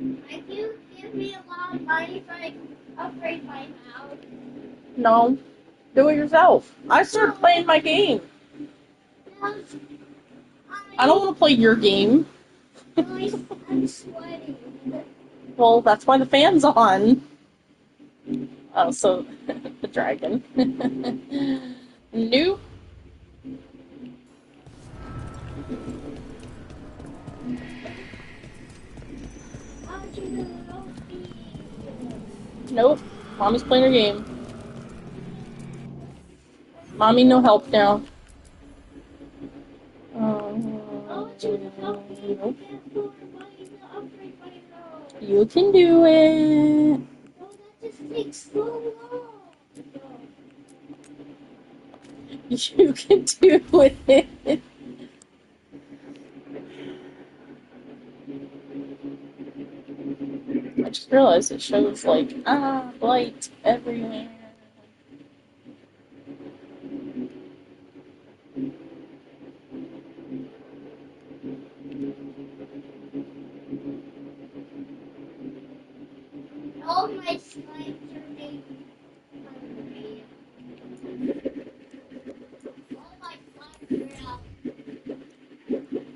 If you give me a lot of money so I can upgrade my house. No. Do it yourself. I started playing my game. No, I don't want to play your game. I'm sweating. Well, that's why the fan's on. Oh, so the dragon. New? How'd you know? Nope. Mommy's playing her game. Mommy, no help now. How'd you help me Nope. get more money to upgrade my house? You can do it. No, that just takes so long. You can do it. I just realized it shows like light everywhere. All my slimes are made hungry. All my slimes are out.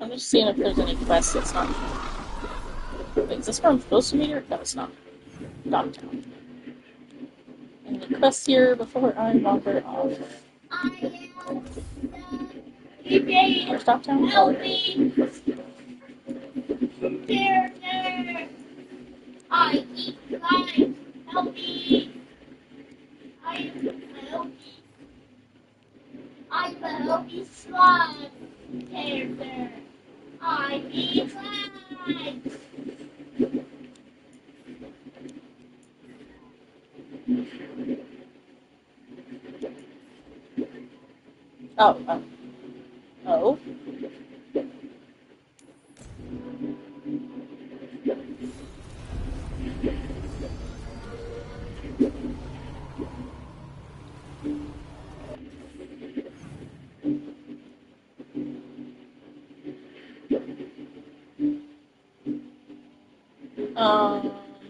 I'm just seeing if there's any quests that's not. Wait, is this where I'm supposed to meet her? No, it's not. Dogtown. Any quests here before I wander off? I am the Where's Dogtown? help me, character. I eat slimes. Help me. I am healthy. I'm a healthy slime character. I eat slimes. Oh, oh.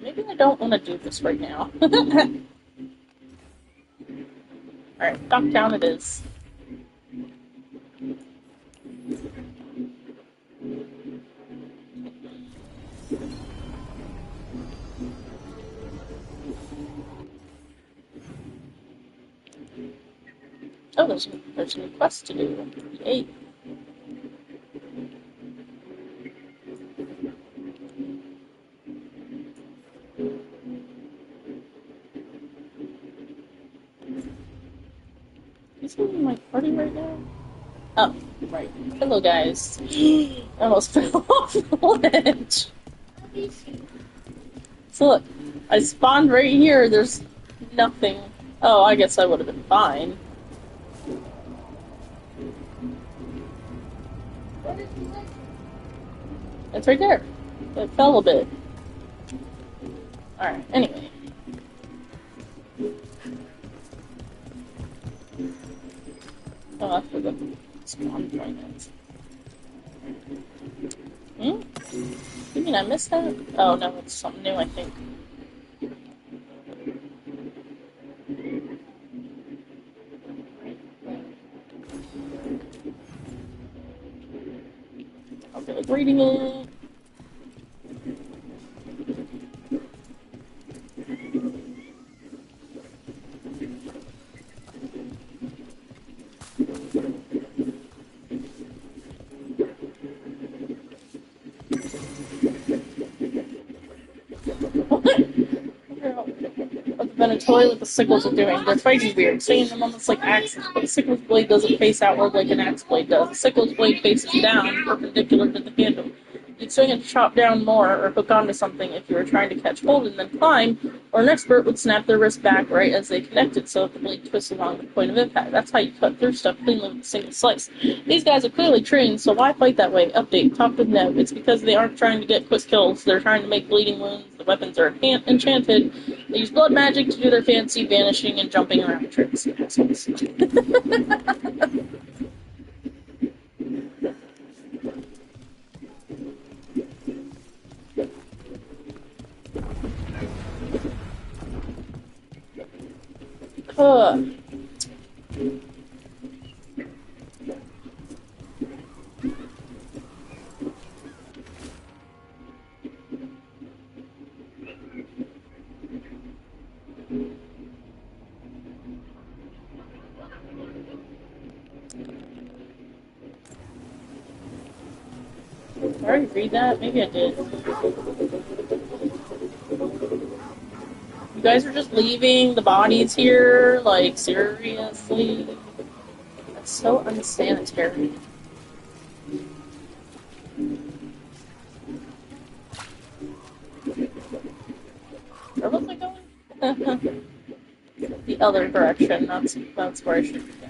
Maybe I don't want to do this right now. Alright, Dogtown it is. Oh, there's a new quest to do. Yay. Is he in my party right now? Oh, right. Hello, guys. I almost fell off the ledge. So look, I spawned right here. There's nothing. Oh, I guess I would have been fine. It's right there. It fell a bit. Alright, anyway. Oh, that's where the spawn point is. Hmm? You mean I missed that? Oh, no, it's something new, I think. I'll feel like reading it. What the Venatori with the sickles are doing. They're fighting weird, swinging them almost like axes, but the sickle's blade doesn't face outward like an axe blade does. The sickle's blade faces down, perpendicular to the handle. You'd swing and chop down more, or hook onto something if you were trying to catch hold and then climb, or an expert would snap their wrist back right as they connected so that the blade twists along the point of impact. That's how you cut through stuff cleanly with a single slice. These guys are clearly trained, so why fight that way? Update, talk with Nev. It's because they aren't trying to get quick kills, they're trying to make bleeding wounds, the weapons are enchanted, they use blood magic to do their fancy vanishing and jumping around tricks. Assholes. Did I already read that? Maybe I did. You guys are just leaving the bodies here? Like, seriously? That's so unsanitary. Where was I going? The other direction. That's where I should be going.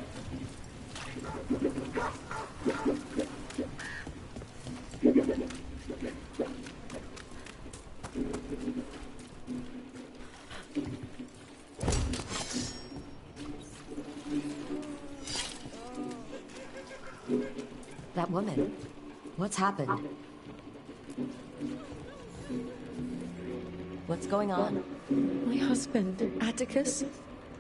That woman. What's happened? What's going on? My husband, Atticus,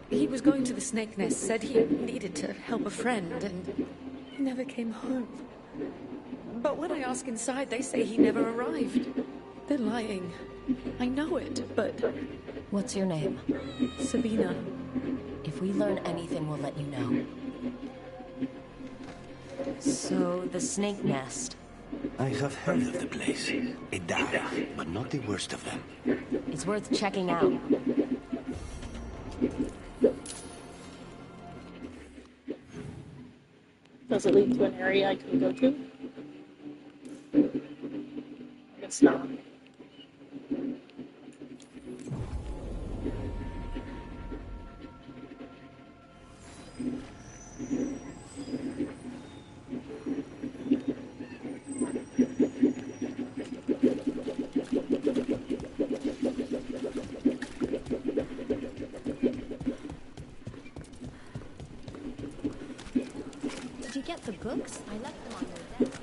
he was going to the snake nest, said he needed to help a friend, and he never came home. But when I ask inside, they say he never arrived. They're lying. I know it, but... What's your name? Sabina. If we learn anything, we'll let you know. So, the snake nest. I have heard of the place. It died, but not the worst of them. It's worth checking out. Does it lead to an area I can go to? I guess not. Did you get the books? I left them on your desk.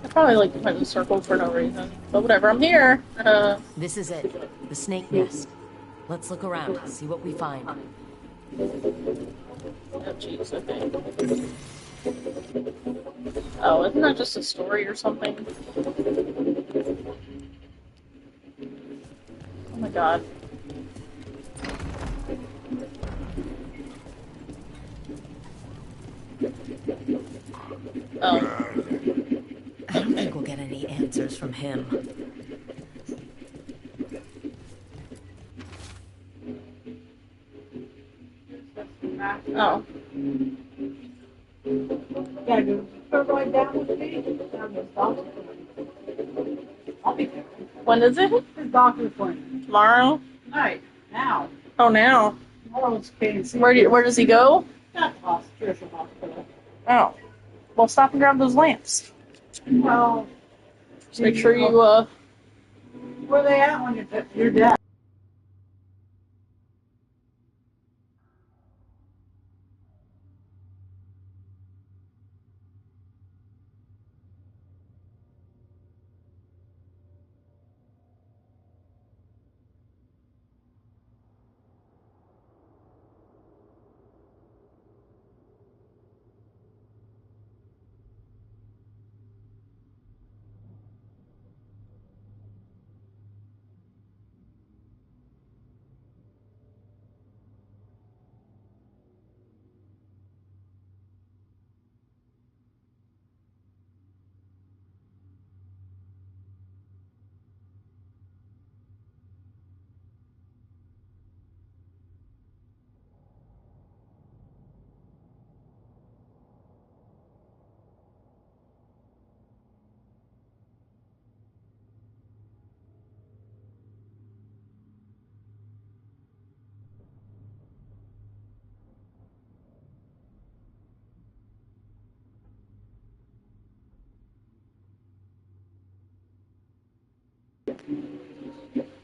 I probably like to find the circle for no reason. But whatever, I'm here. This is it. The snake nest. Let's look around, see what we find. Oh, jeez, okay. Oh, isn't that just a story or something? Oh my god. Oh. I don't think we'll get any answers from him. Oh. Yeah, go right down with me. Down to his doctor's appointment. I'll be there. When is it? His doctor's appointment. Tomorrow? Tonight. Now. Oh, now. Tomorrow's case. Where does he go? Not the hospital. Hospital. Oh. Well, stop and grab those lamps. Well, Just make sure you, where are they at when you're dead?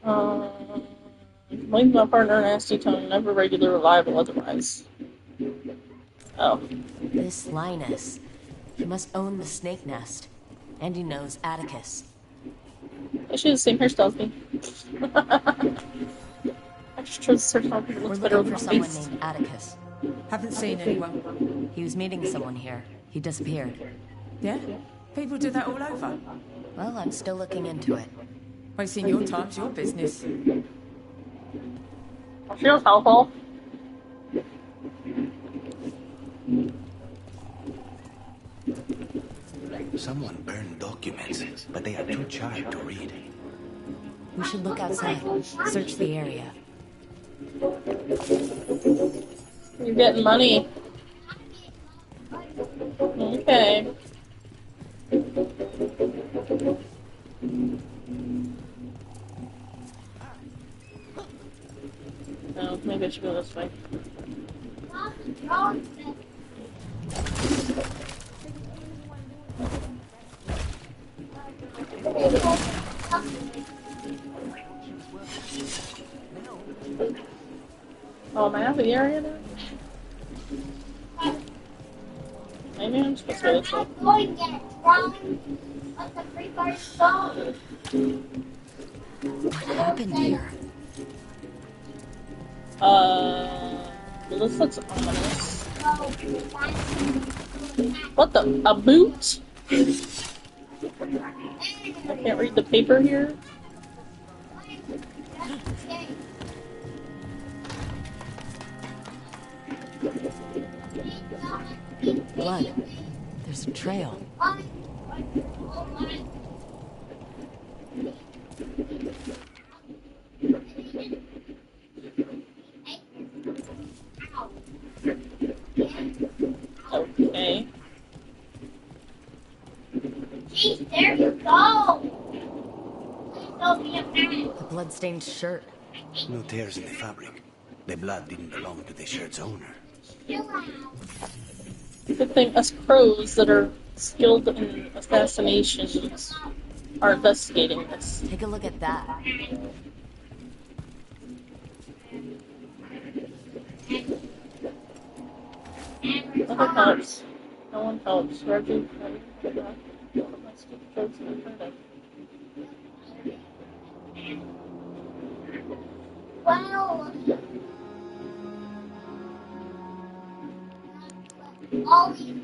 uh, Leave my partner nasty tongue, never regular, reliable otherwise. Oh. This Linus. He must own the snake nest. And he knows Atticus. She has the same hairstyle as me. I just chose to search on people We're looks better looking with for my someone face. named Atticus. Haven't seen anyone. He was meeting someone here. He disappeared. Yeah? People do that all over. Well, I'm still looking into it. Wasting your time's your business. Feels helpful. Someone burned documents, but they are too charred to read. We should look outside. Search the area. You're getting money. Okay. No, maybe I should go this way. Oh, am I out of the area now? Maybe I'm supposed to go this way. Going to get drunk on the free bar song. What happened here? Well, this looks ominous. What the? A boot? I can't read the paper here. Blood. There's a trail. Okay. Jeez, there you go. Please don't be a man. The blood-stained shirt. No tears in the fabric. The blood didn't belong to the shirt's owner. Chill out. Good thing us pros that are skilled in assassinations are investigating this. Take a look at that. Nothing helps. No one helps. Reggie, good luck. One of my stupid jokes in the printing. Well, all these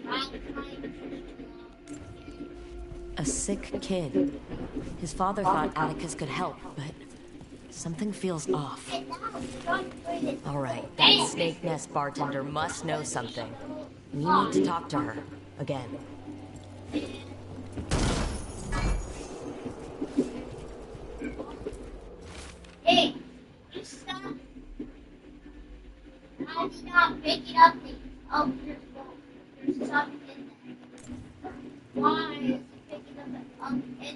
A sick kid. His father thought Atticus could help, but something feels off. All right, that snake nest bartender must know something. We need to talk to her again. Hey, you stop. I did not pick it up. Oh, your fault. There's something in there. Why is it picking up in there?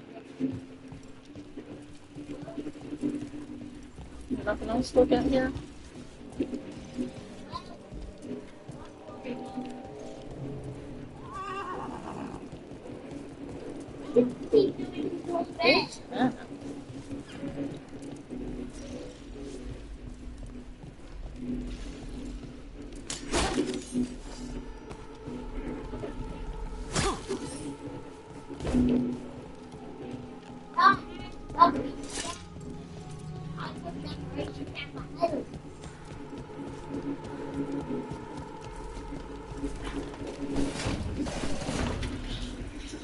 Nothing else to look at here? Keep doing so bad.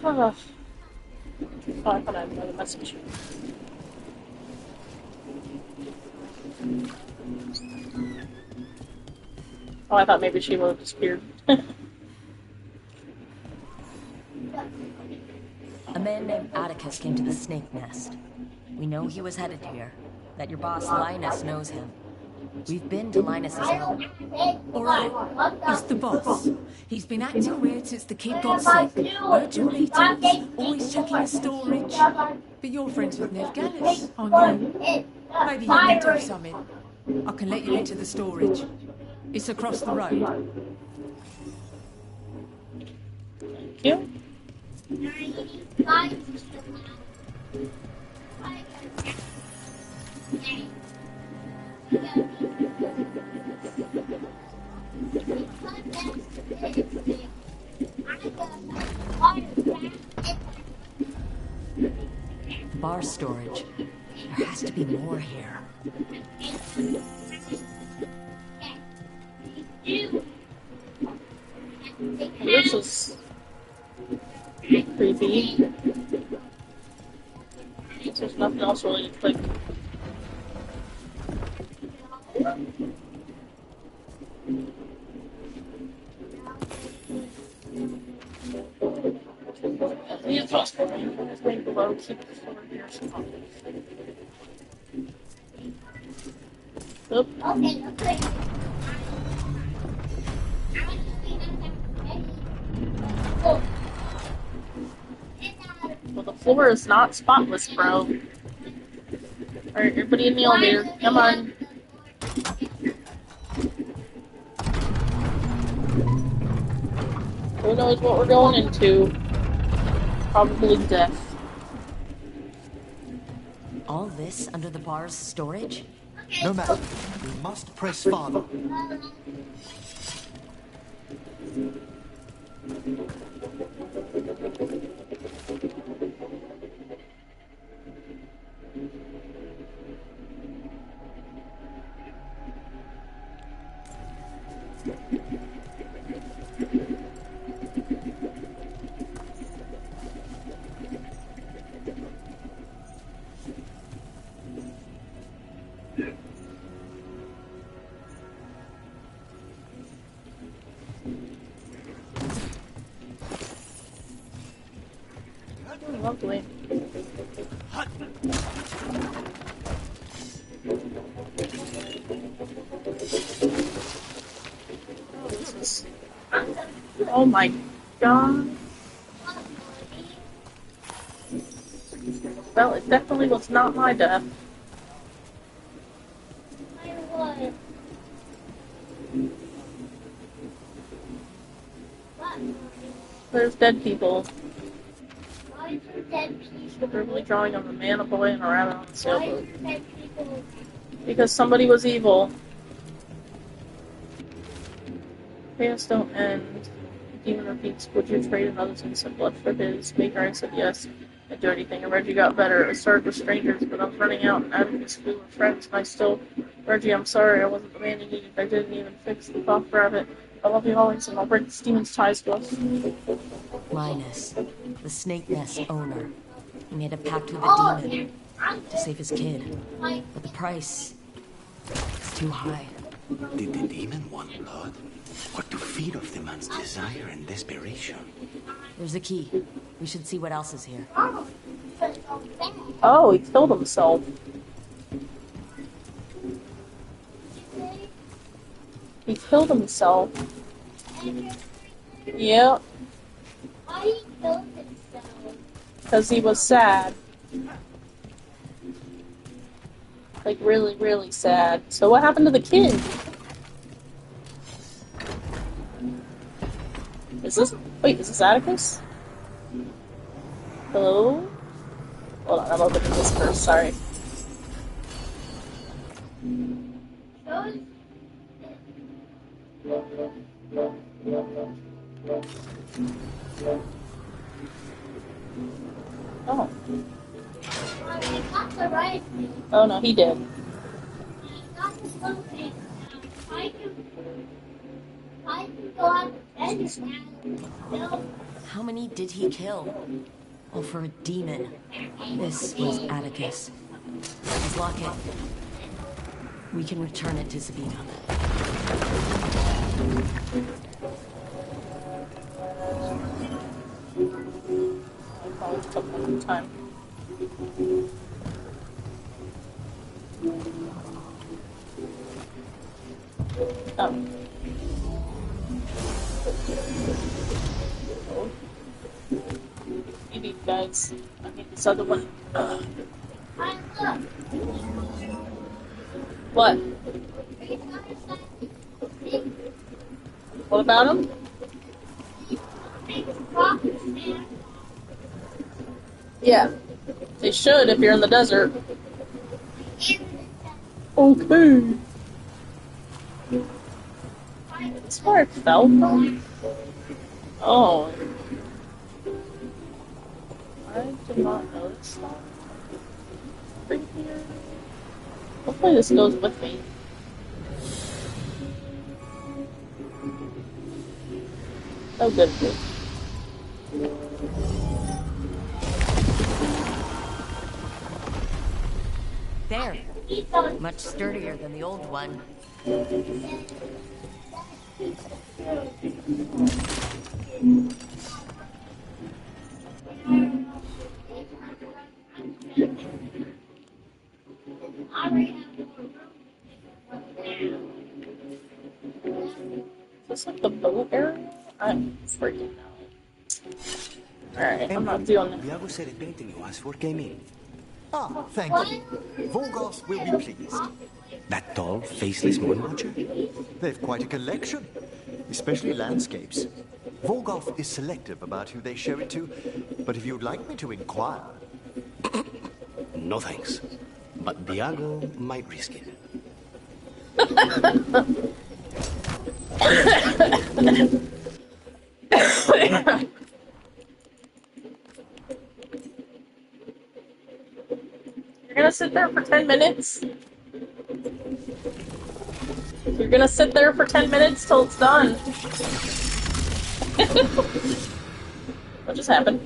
Ah. Oh, I thought I had another message. Oh, I thought maybe she would have disappeared. A man named Atticus came to the snake nest. We know he was headed here, that your boss Linus knows him. We've been to Linus's home. All right, it's the boss. He's been acting weird since the kid got sick. Urgent meetings, always checking the storage. But you're friends with Nev Gallus, aren't you? Maybe you can do something. I can let you into the storage. It's across the road. Thank you. bar storage. There has to be more here. This is creepy. There's nothing else really to click. Below, keep the floor here. Oop. Okay, okay. Oh. Well, the floor is not spotless, bro. Alright, everybody in the elevator. Come on. Who knows what we're going into? Probably death. All this under the bar's storage? No matter. We must press farther. Lovely. Oh my god. Well, it definitely was not my death. There's dead people. Verbally drawing of a man, a boy, and a rabbit on a sailboat. Because somebody was evil. Chaos don't end. The demon repeats, would you trade another innocent blood for his? Baker, I said yes. I'd do anything. And Reggie got better. It started with strangers, but I was running out and Atticus we were friends, and I still... Reggie, I'm sorry, I wasn't the man you needed. I didn't even fix the cough rabbit. I love you always, and I'll break this demon's ties to us. Linus, the Snake Nest owner. He made a pact with the demon to save his kid. But the price is too high. Did the demon want blood? Or to feed off the man's desire and desperation? There's a key. We should see what else is here. Oh, he killed himself. He killed himself. Yep. Why he killed himself? Because he was sad. Like, really, really sad. So what happened to the kid? Is this... Wait, is this Atticus? Hello? Hold on, I'm opening this first, sorry. Oh. Oh no, he did. How many did he kill? All for a demon. This was Atticus. His locket. We can return it to Sabina. Probably took some time. Oh. You need guys. I need this other one. What? What about him? Yeah. They should if you're in the desert. Okay. That's where it fell from? Oh. I did not notice that. through here? Hopefully this goes with me. Oh, good. There. Much sturdier than the old one. Is this like the boat area? I'm freaking out. Alright, I'm not doing that. Iago said a painting you asked for came in. Ah, thank you. Vorgoth will be pleased. That tall, faceless moon watcher? They've quite a collection, especially landscapes. Vorgoth is selective about who they show it to, but if you'd like me to inquire... No thanks. But Diago might risk it. You're gonna sit there for 10 minutes? You're gonna sit there for 10 minutes till it's done. What just happened?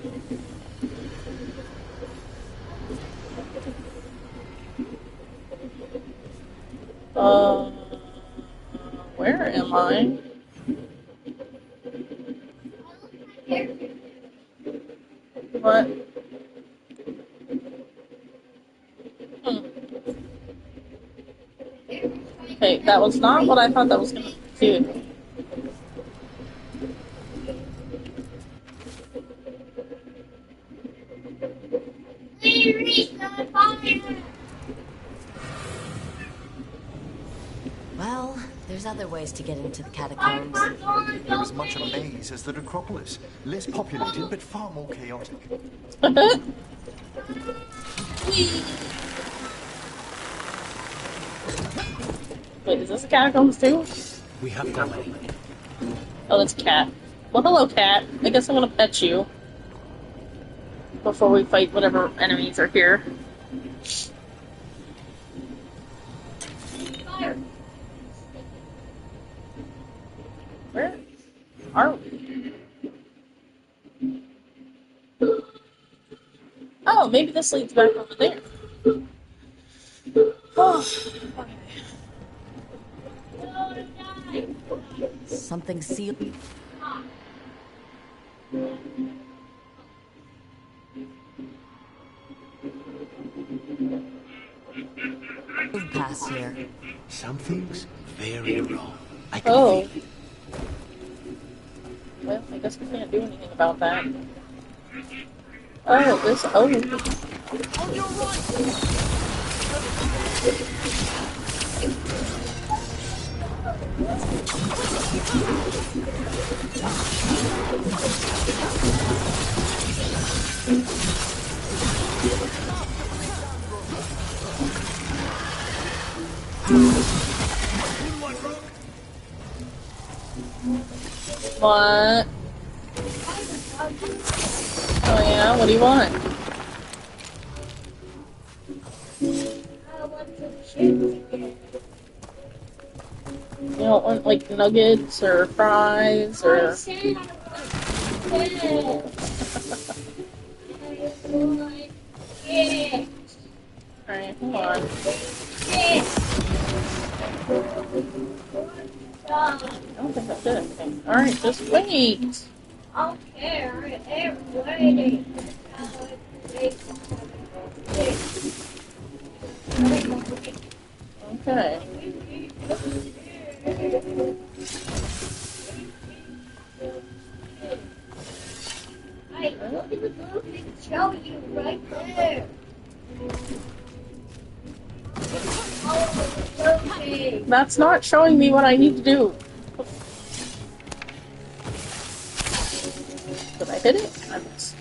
Where am I? What? Okay, that was not what I thought that was gonna do. Well, there's other ways to get into the catacombs. They're as much a maze as the necropolis. Less populated, but far more chaotic. Wait, is this a catacombs too? We have company. Oh, that's a cat. Well, hello, cat. I guess I'm gonna pet you before we fight whatever enemies are here. Where are we? Oh, maybe this leads back over there. Oh, Something sealed. Past here. Something's very wrong. I can oh. feel it. Well, I guess we can't do anything about that. Oh, this. Oh. On your right! What? Oh yeah, what do you want? You don't want like nuggets or fries or... Alright, hold on. I don't think I did anything. Alright, just wait. Okay, waiting. Okay. Hey, look at the blue thing show you right there. Oh, That's not showing me what I need to do. Did I hit it? I missed.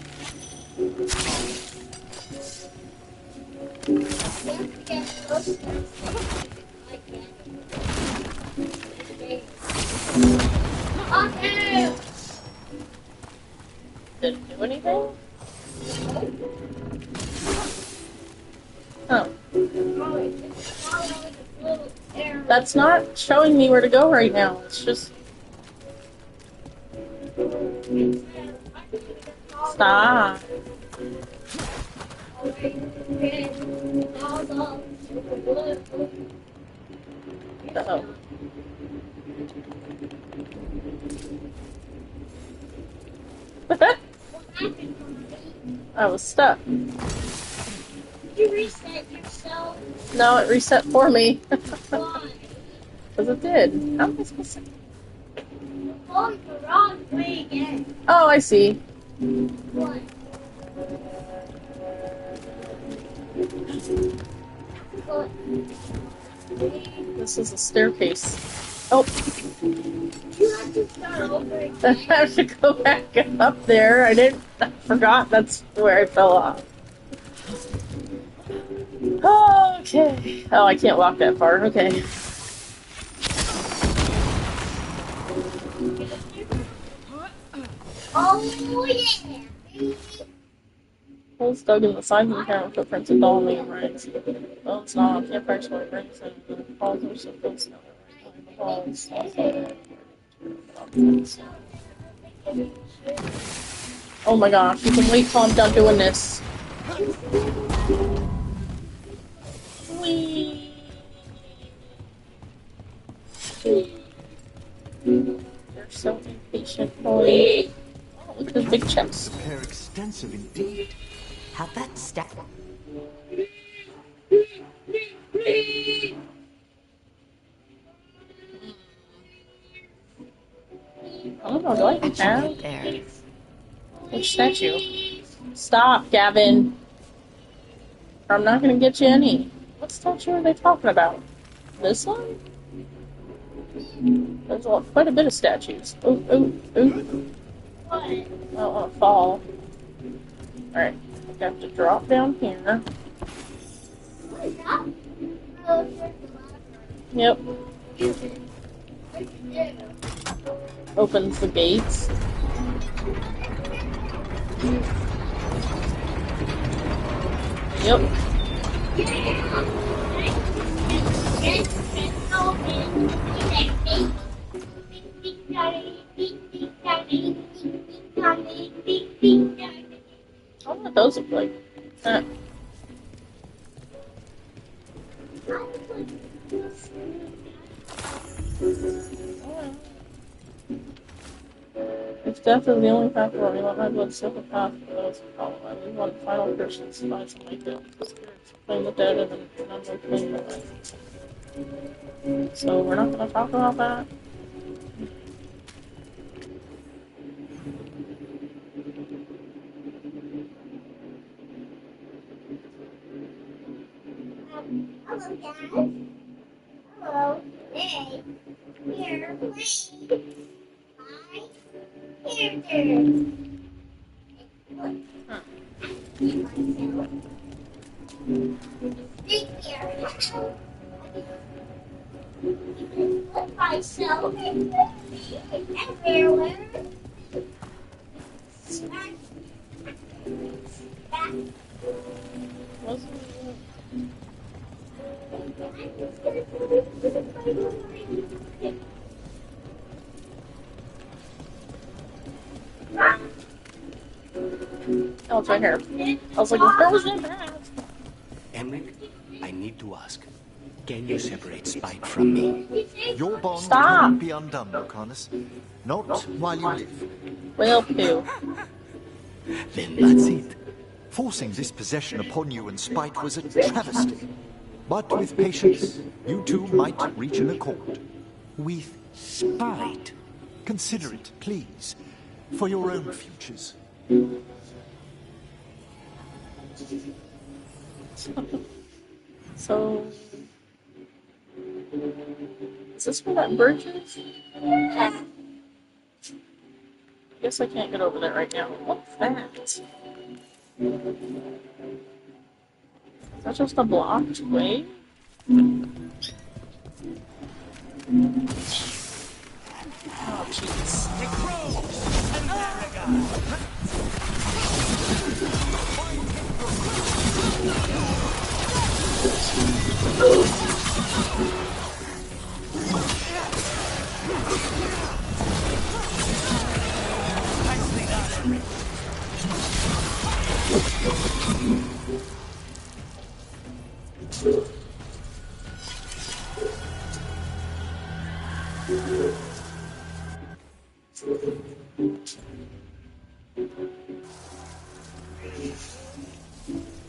okay. Did it do anything? Oh. Follow the little arrow. That's not showing me where to go right now. It's just... Stop. Uh-oh. I was stuck. You reset yourself. No, it reset for me. Why? Because it did. How am I supposed to... You're going the wrong way again. Oh, I see. What? What? This is a staircase. Oh, You have to start over I again. have to go back up there. I forgot that's where I fell off. Okay. Oh, I can't walk that far. Okay. Oh yeah, baby. Holes dug in the side of the camera footprints of all main rings. Well, it's not. Campfire smoke rings and the walls are so close now. The walls. Oh my gosh, you can wait till I'm done doing this. Whee! You're so impatient, boy. Oh, look at this big chest. The pair extensive indeed. How'd that stack? I don't know, do I It's have? right there. Which statue? Stop, Gavin. Or I'm not gonna get you any. What statue are they talking about? This one? There's quite a bit of statues. Ooh, ooh, ooh. What? I don't want to fall. Alright, I have to drop down here. What is that? Oh, there's the Yep, What you do? opens the gates. Yep. I don't know what those look like. If death is the only path for anyone, my blood still the path for those who follow. I leave one final person to find some like that. Spirits claim the dead and then none will claim the life. So we're not going to talk about that. Hello, guys. Hello. Hey. Here, play. My character. Look. See myself. Big bear. Look myself. Everywhere. Smack. Smack. Oh, it's right here. I was like, where was that path? Emric, I need to ask. Can you separate spite from me? Your bond Stop. cannot be undone, Lucanus. Not while you live. Will do. Then that's it. Forcing this possession upon you and spite was a travesty. But with patience, you two might reach an accord. With spite? Consider it, please, for your own futures. So, is this where that bridge is? I guess I can't get over there right now. What's that? Is that just a blocked way? Oh, jeez.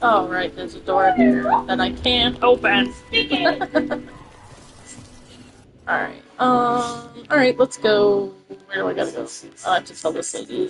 Oh, right, there's a door here that I can't open. Alright, alright, let's go. Where do I gotta go? I have to tell this lady.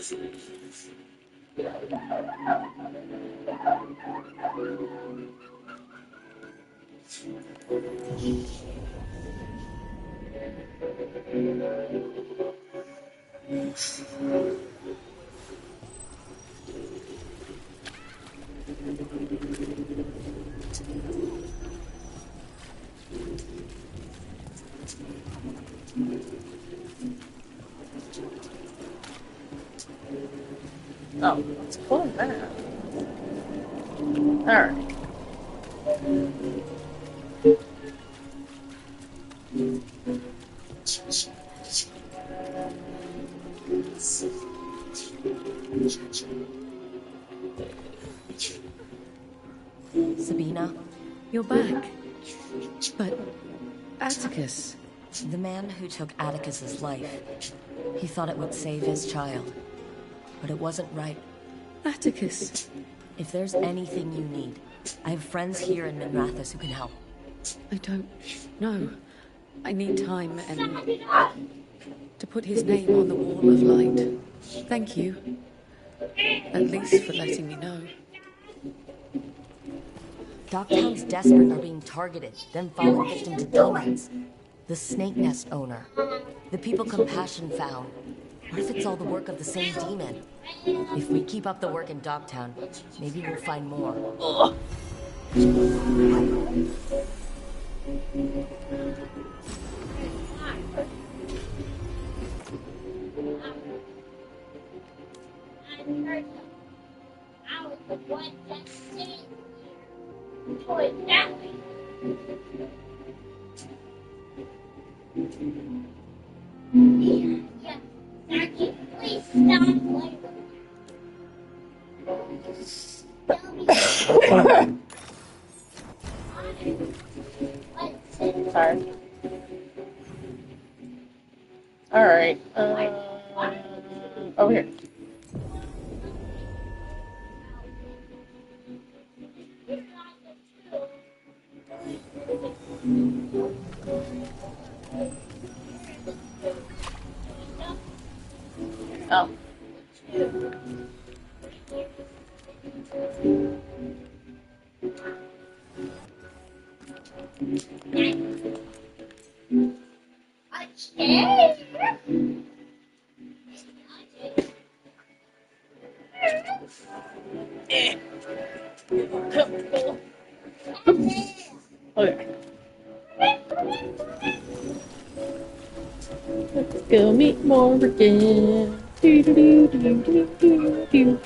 Oh, let's pull that. Alright. Sabina, You're back. But Atticus. the man who took Atticus's life, he thought it would save his child. But it wasn't right. Atticus. If there's anything you need, I have friends here in Minrathous who can help. I don't know. I need time and to put his name on the wall of light. Thank you. At least for letting me know. Dogtown's desperate are being targeted, then falling victim to demons. The Snake Nest owner. The people Compassion found. What if it's all the work of the same demon? If we keep up the work in Dogtown, maybe we'll find more. Ugh. I was the one that stayed here. Do it that way. Yeah. Sergeant, please stop playing. Sorry. Alright, over here. Oh. Comfortable. Okay. Let's go meet Morgan. Do do do do do do do.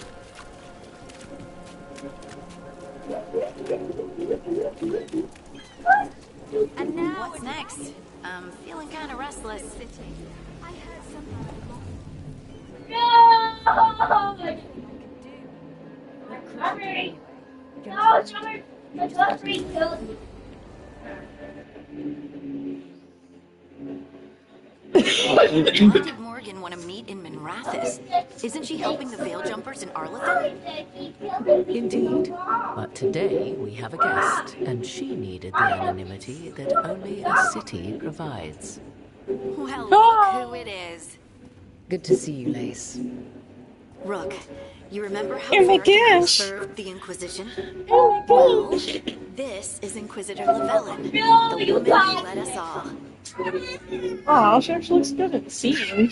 And now what's next? I'm feeling kind of restless. I heard something. No! Hurry! No, Summer! The delivery killed me. Why did Morgan want to meet in Minrathous? Isn't she helping the Veil Jumpers in Arlathan? Indeed. But today we have a guest, and she needed the anonymity that only a city provides. Well, look who it is. Good to see you, Lace. Rook, you remember how Oh my Veracruz gosh. served the Inquisition? Oh my Well, gosh. this is Inquisitor Llewellyn, the woman who led us all. Aw, she actually looks good at the scene.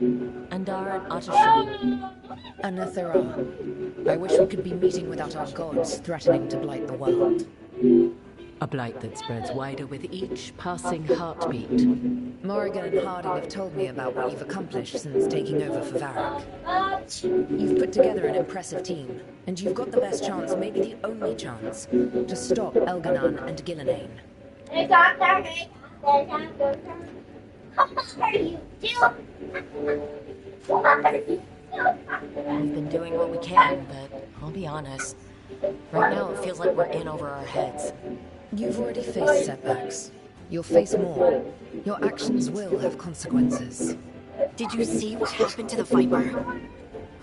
Andar and Atashan. Anathara. I wish we could be meeting without our gods threatening to blight the world. A blight that spreads wider with each passing heartbeat. Morrigan and Harding have told me about what you've accomplished since taking over for Varric. You've put together an impressive team, and you've got the best chance, maybe the only chance, to stop Elganon and Gillenane. We've been doing what we can, but I'll be honest. Right now, it feels like we're in over our heads. You've already faced setbacks. You'll face more. Your actions will have consequences. Did you see what happened to the Viper?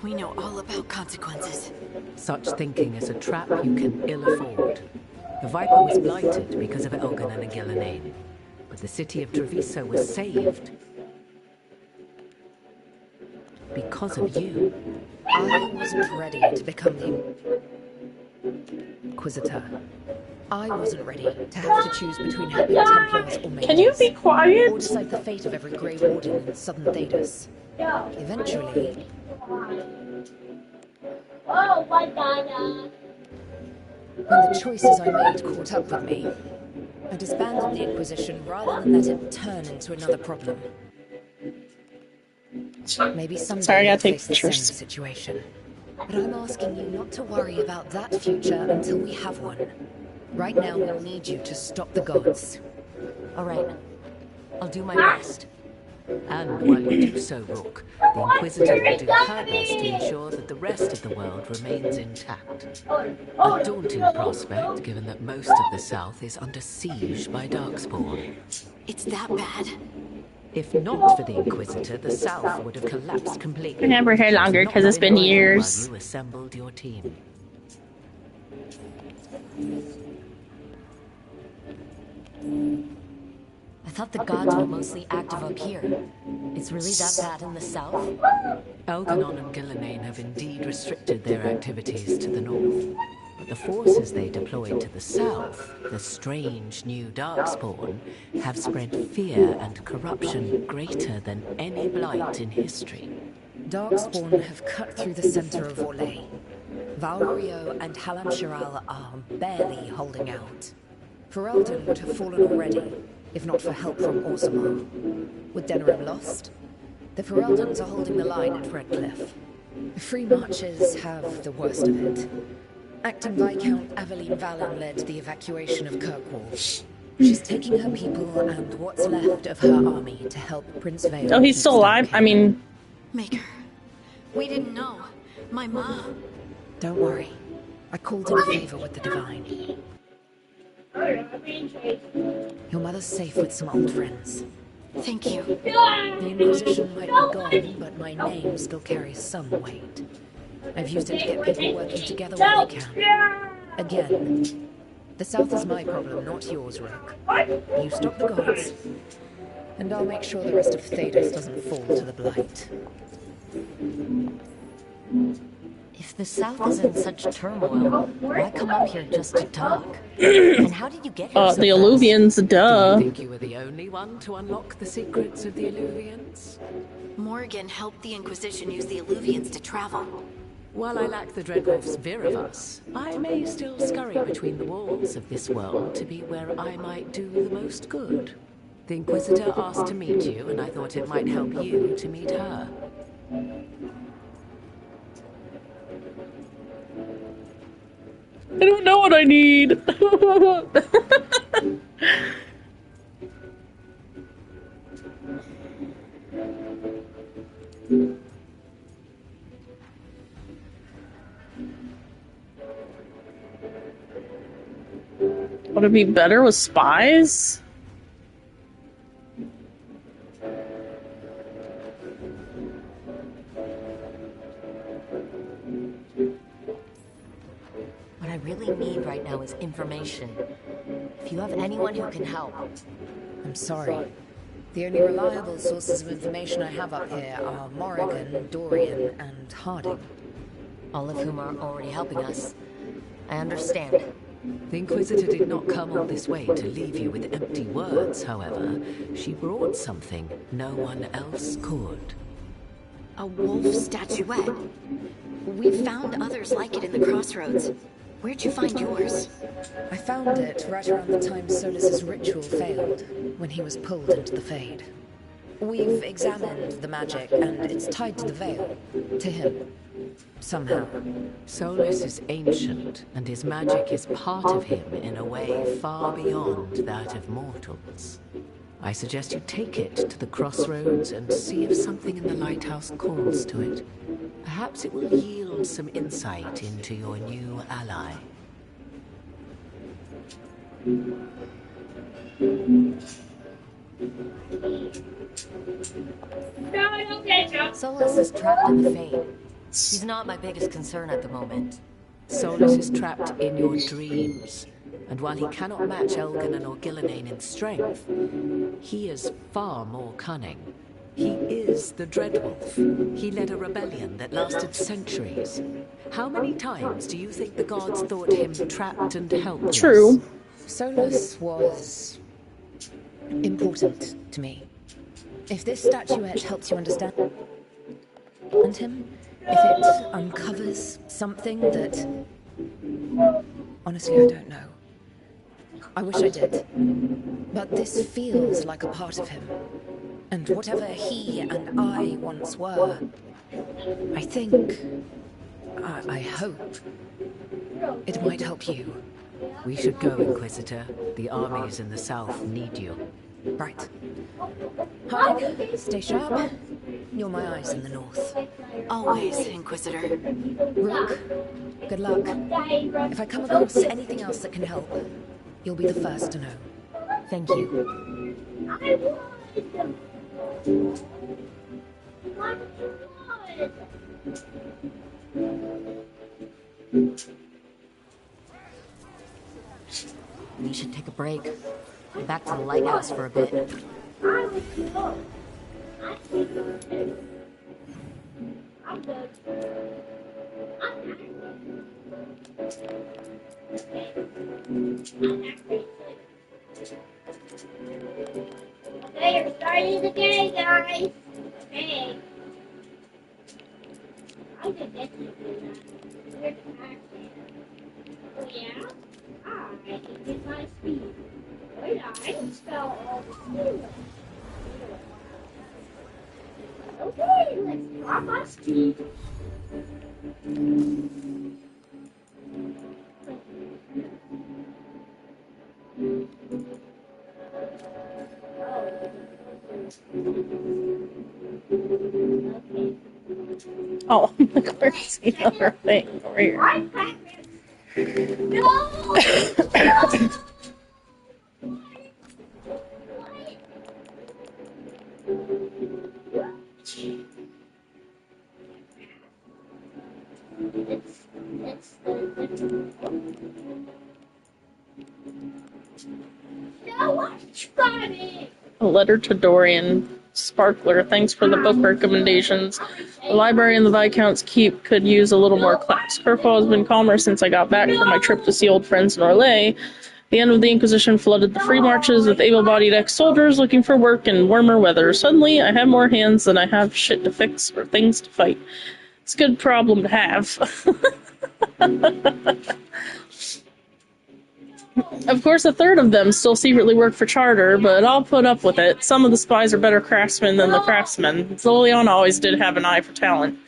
We know all about consequences. Such thinking is a trap you can ill afford. The Viper was blighted because of Elganon and Gillenane, but the city of Treviso was saved because of you. I wasn't ready to become the Inquisitor. I wasn't ready to have to choose between helping Templars or mages. Can you be quiet? Or decide the fate of every Grey Warden in Southern Thedas. Eventually... Oh my god. When the choices I made caught up with me, I disbanded the Inquisition rather than let it turn into another problem. Maybe someday Sorry, I gotta you'll take face the same pictures. situation. But I'm asking you not to worry about that future until we have one. Right now, we need you to stop the gods. All right. I'll do my best. And while you do so, Rook, the Inquisitor will do her best to ensure that the rest of the world remains intact. A daunting prospect, given that most of the South is under siege by Darkspawn. It's that bad? If not for the Inquisitor, the South would have collapsed completely. I never heard longer because it's been years. While you assembled your team. I thought the gods were mostly active up here. It's really that bad in the south? Elganon and Gillenane have indeed restricted their activities to the north. But the forces they deployed to the south, the strange new Darkspawn, have spread fear and corruption greater than any blight in history. Darkspawn have cut through the center of Orlais. Valrio and Halam Shiral are barely holding out. Ferelden would have fallen already, if not for help from Orzammar. With Denerim lost, the Fereldans are holding the line at Redcliffe. The Free Marches have the worst of it. Acting Viscount Aveline Vallon led the evacuation of Kirkwall. She's taking her people and what's left of her army to help Prince Vale. Oh, he's still alive? I mean... Maker. We didn't know. My mom. Don't worry. I called in a favor with the Divine. Your mother's safe with some old friends. Thank you. The Inquisition might be gone, but my name still carries some weight. I've used it to get people working together when they can. Again, the South is my problem, not yours, Rook. You stop the gods, and I'll make sure the rest of Thedas doesn't fall to the Blight. If the south is in such turmoil, why come up here just to talk? And how did you get here so the fast? Illuvians, Do duh. you think you were the only one to unlock the secrets of the Illuvians? Morrigan helped the Inquisition use the Illuvians to travel. While I lack the Dreadwolf's Virivus, I may still scurry between the walls of this world to be where I might do the most good. The Inquisitor asked to meet you, and I thought it might help you to meet her. I don't know what I need. Would it be better with spies? What I really need right now is information. If you have anyone who can help. I'm sorry. The only reliable sources of information I have up here are Morrigan, Dorian, and Harding. All of whom are already helping us. I understand. The Inquisitor did not come all this way to leave you with empty words, however. She brought something no one else could. A wolf statuette. We found others like it in the crossroads. Where'd you find yours? I found it right around the time Solus's ritual failed, when he was pulled into the Fade. We've examined the magic, and it's tied to the veil. To him. Somehow. Solus is ancient, and his magic is part of him in a way far beyond that of mortals. I suggest you take it to the crossroads and see if something in the lighthouse calls to it. Perhaps it will yield some insight into your new ally. Solus is trapped in the Fane. He's not my biggest concern at the moment. Solus is trapped in your dreams, and while he cannot match Elganon or Gillenane in strength, he is far more cunning. He is the Dreadwolf. He led a rebellion that lasted centuries. How many times do you think the gods thought him trapped and helpless? True. Solus was important to me. If this statuette helps you understand him, if it uncovers something that... Honestly, I don't know. I wish I did. But this feels like a part of him. And whatever he and I once were, I think... I hope it might help you. We should go, Inquisitor. The armies in the south need you. Right. Hi, stay sharp. You're my eyes in the north. Always, Inquisitor. Rook, good luck. If I come across anything else that can help, you'll be the first to know. Thank you. We should take a break. Back to the lighthouse for a bit. Okay, you're starting the day, guys. Okay. I did this. Where's the action? Oh, yeah? I increased my speed. Wait, I spell all the speed. Okay, let's drop my speed. Oh, where's the other thing over here? No! A letter to Dorian. Sparkler, thanks for the book recommendations. The library in the Viscount's Keep could use a little more class. Kerfol has been calmer since I got back from my trip to see old friends in Orlais. The end of the Inquisition flooded the free marches with able-bodied ex-soldiers looking for work in warmer weather. Suddenly, I have more hands than I have shit to fix or things to fight. It's a good problem to have. Of course, a third of them still secretly work for Charter, but I'll put up with it. Some of the spies are better craftsmen than the craftsmen. Zolion always did have an eye for talent.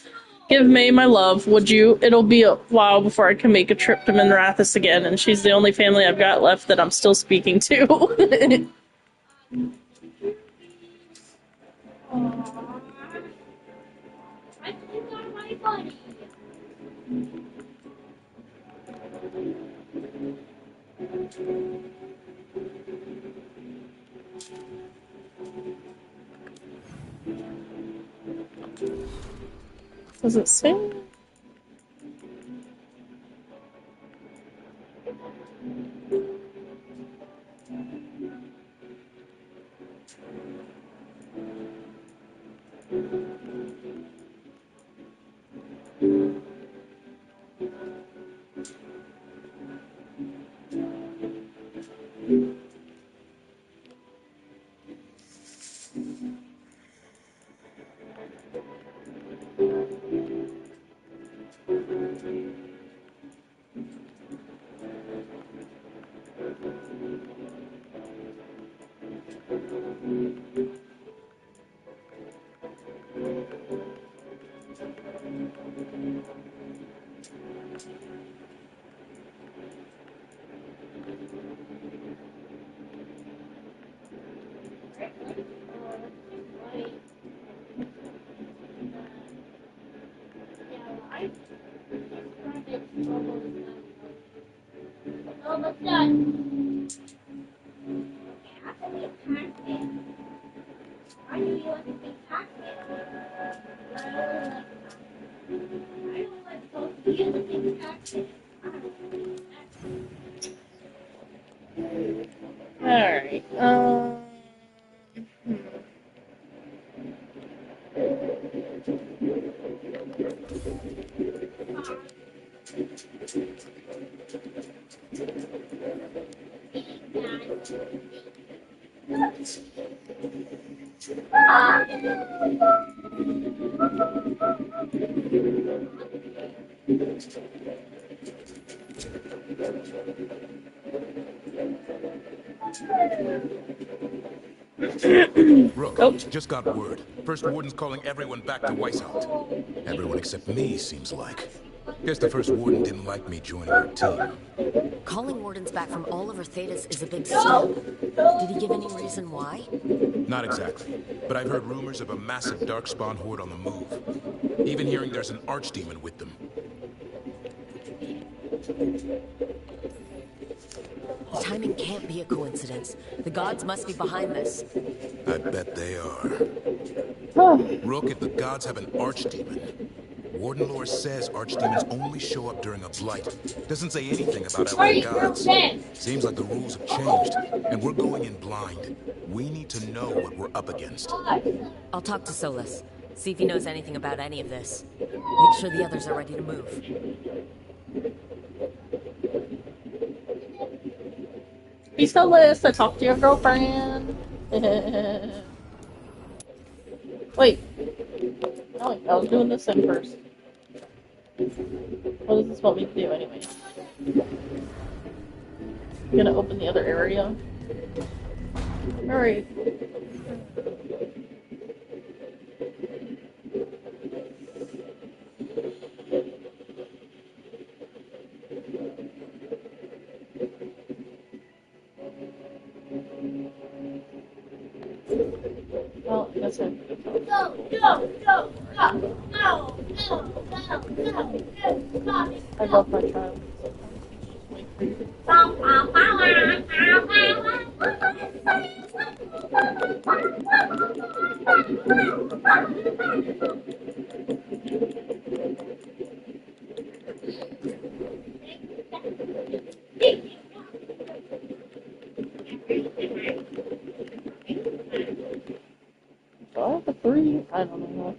Give May my love, would you? It'll be a while before I can make a trip to Minrathous again, and she's the only family I've got left that I'm still speaking to. Does it say? Almost done. How can we pack it? Why do you want to be packed? I don't like supposed to use a big packet. Alright, Rook, just got word. First Warden's calling everyone back to Weishaupt. Everyone except me, seems like. Guess the First Warden didn't like me joining her team. Calling wardens back from all over Thetis is a big step. Did he give any reason why? Not exactly, but I've heard rumors of a massive Darkspawn horde on the move. Even hearing there's an archdemon with them. The timing can't be a coincidence. The gods must be behind this. I bet they are. Rook, if the gods have an archdemon, Warden lore says archdemons only show up during a blight. Doesn't say anything about other gods. Seems like the rules have changed, and we're going in blind. We need to know what we're up against. I'll talk to Solus. See if he knows anything about any of this. Make sure the others are ready to move. hey Solus, I talked to your girlfriend. Wait. Oh, wait, I was doing this thing first. What does this want me to do anyway? I'm gonna open the other area. Alright. Well, I guess I'm I love my child. Wait for you. Do I have a 3? I don't know.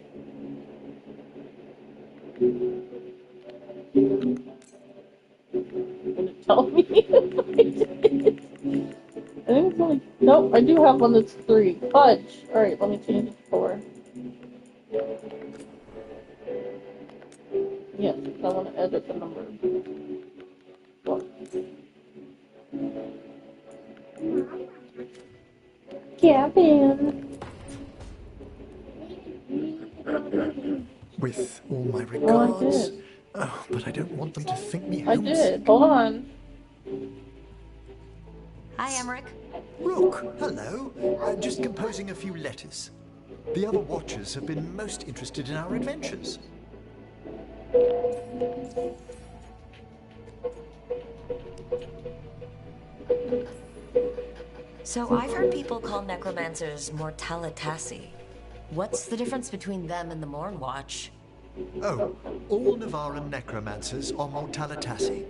Gonna tell me if I did. I think it's only. Nope, I do have one that's 3. Fudge! Alright, let me change it to 4. Yes, I want to edit the number. 4. Gavin! With all my Oh, I regards. did. Oh, but I don't want them to think me I homesick. did. Hold on. Hi, Emmerich. Rook, hello. Just composing a few letters. The other Watchers have been most interested in our adventures. So I've heard people call necromancers mortalitasi. What's the difference between them and the Morn Watch? Oh, all Navaran necromancers are mortalitasi.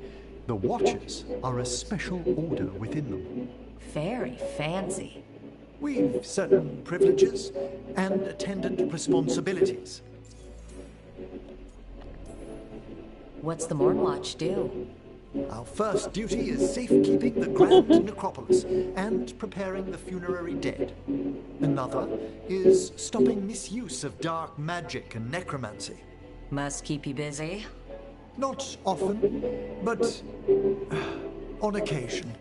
The Watchers are a special order within them. Very fancy. We've certain privileges and attendant responsibilities. What's the Morn Watch do? Our first duty is safekeeping the Grand Necropolis and preparing the funerary dead. Another is stopping misuse of dark magic and necromancy. Must keep you busy. Not often, but on occasion.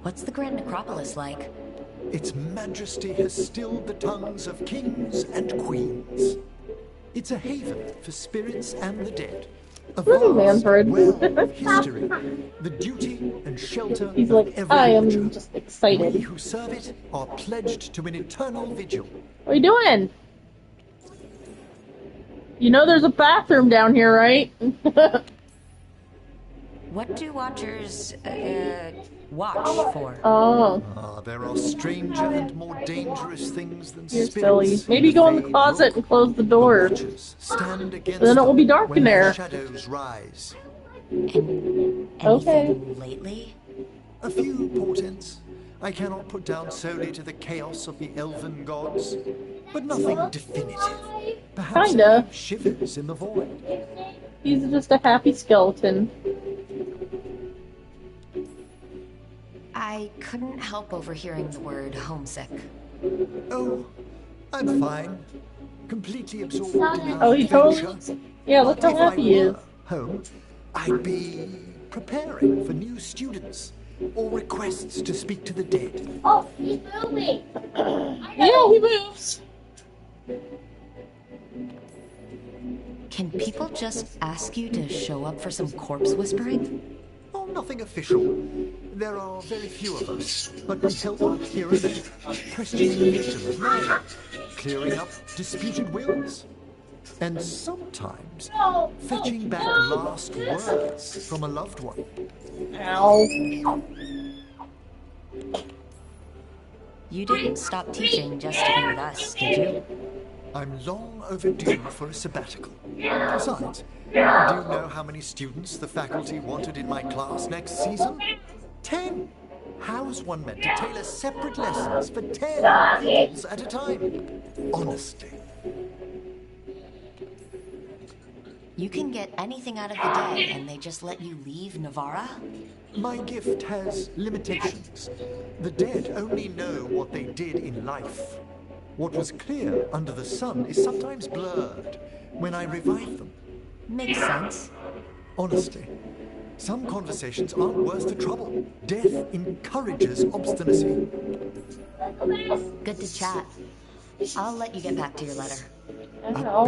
What's the Grand Necropolis like? Its Majesty has stilled the tongues of kings and queens. It's a haven for spirits and the dead. A vast Manfred. well of history, the duty and shelter He's of like, every I am Watcher. just excited. We who serve it are pledged to an eternal vigil. What are you doing? You know there's a bathroom down here, right? What do watchers, watch for? Oh, There are stranger and more dangerous things than you're silly. spirits. Maybe go in the Fade, closet Rook. and close the The door. Watchers stand against Then it will be them dark when in their there. shadows rise. Anything Okay. lately? A few portents I cannot put down solely to the chaos of the elven gods, but nothing definitive. Perhaps Kinda. only shivers in the void. He's just a happy skeleton. I couldn't help overhearing the word homesick. Oh, I'm fine. Completely absorbed in our Oh, he adventure. totally. Yeah, look But how if I happy he is. were home, I'd be preparing for new students or requests to speak to the dead. Oh, he's moving. Yeah, he moves. Can people just ask you to show up for some corpse whispering? Oh, nothing official. There are very few of us, but we help here and there, questioning the victim of murder, clearing up disputed wills, and sometimes fetching back last words from a loved one. Ow. You didn't stop teaching just to be with us, did you? I'm long overdue for a sabbatical. Besides, do you know how many students the faculty wanted in my class next season? 10! How's one meant to tailor separate lessons for 10 pupils at a time? Honestly. You can get anything out of the dead and they just let you leave Navarra? My gift has limitations. The dead only know what they did in life. What was clear under the sun is sometimes blurred when I revive them. Makes sense. Honestly, some conversations aren't worth the trouble. Death encourages obstinacy. Good to chat. I'll let you get back to your letter.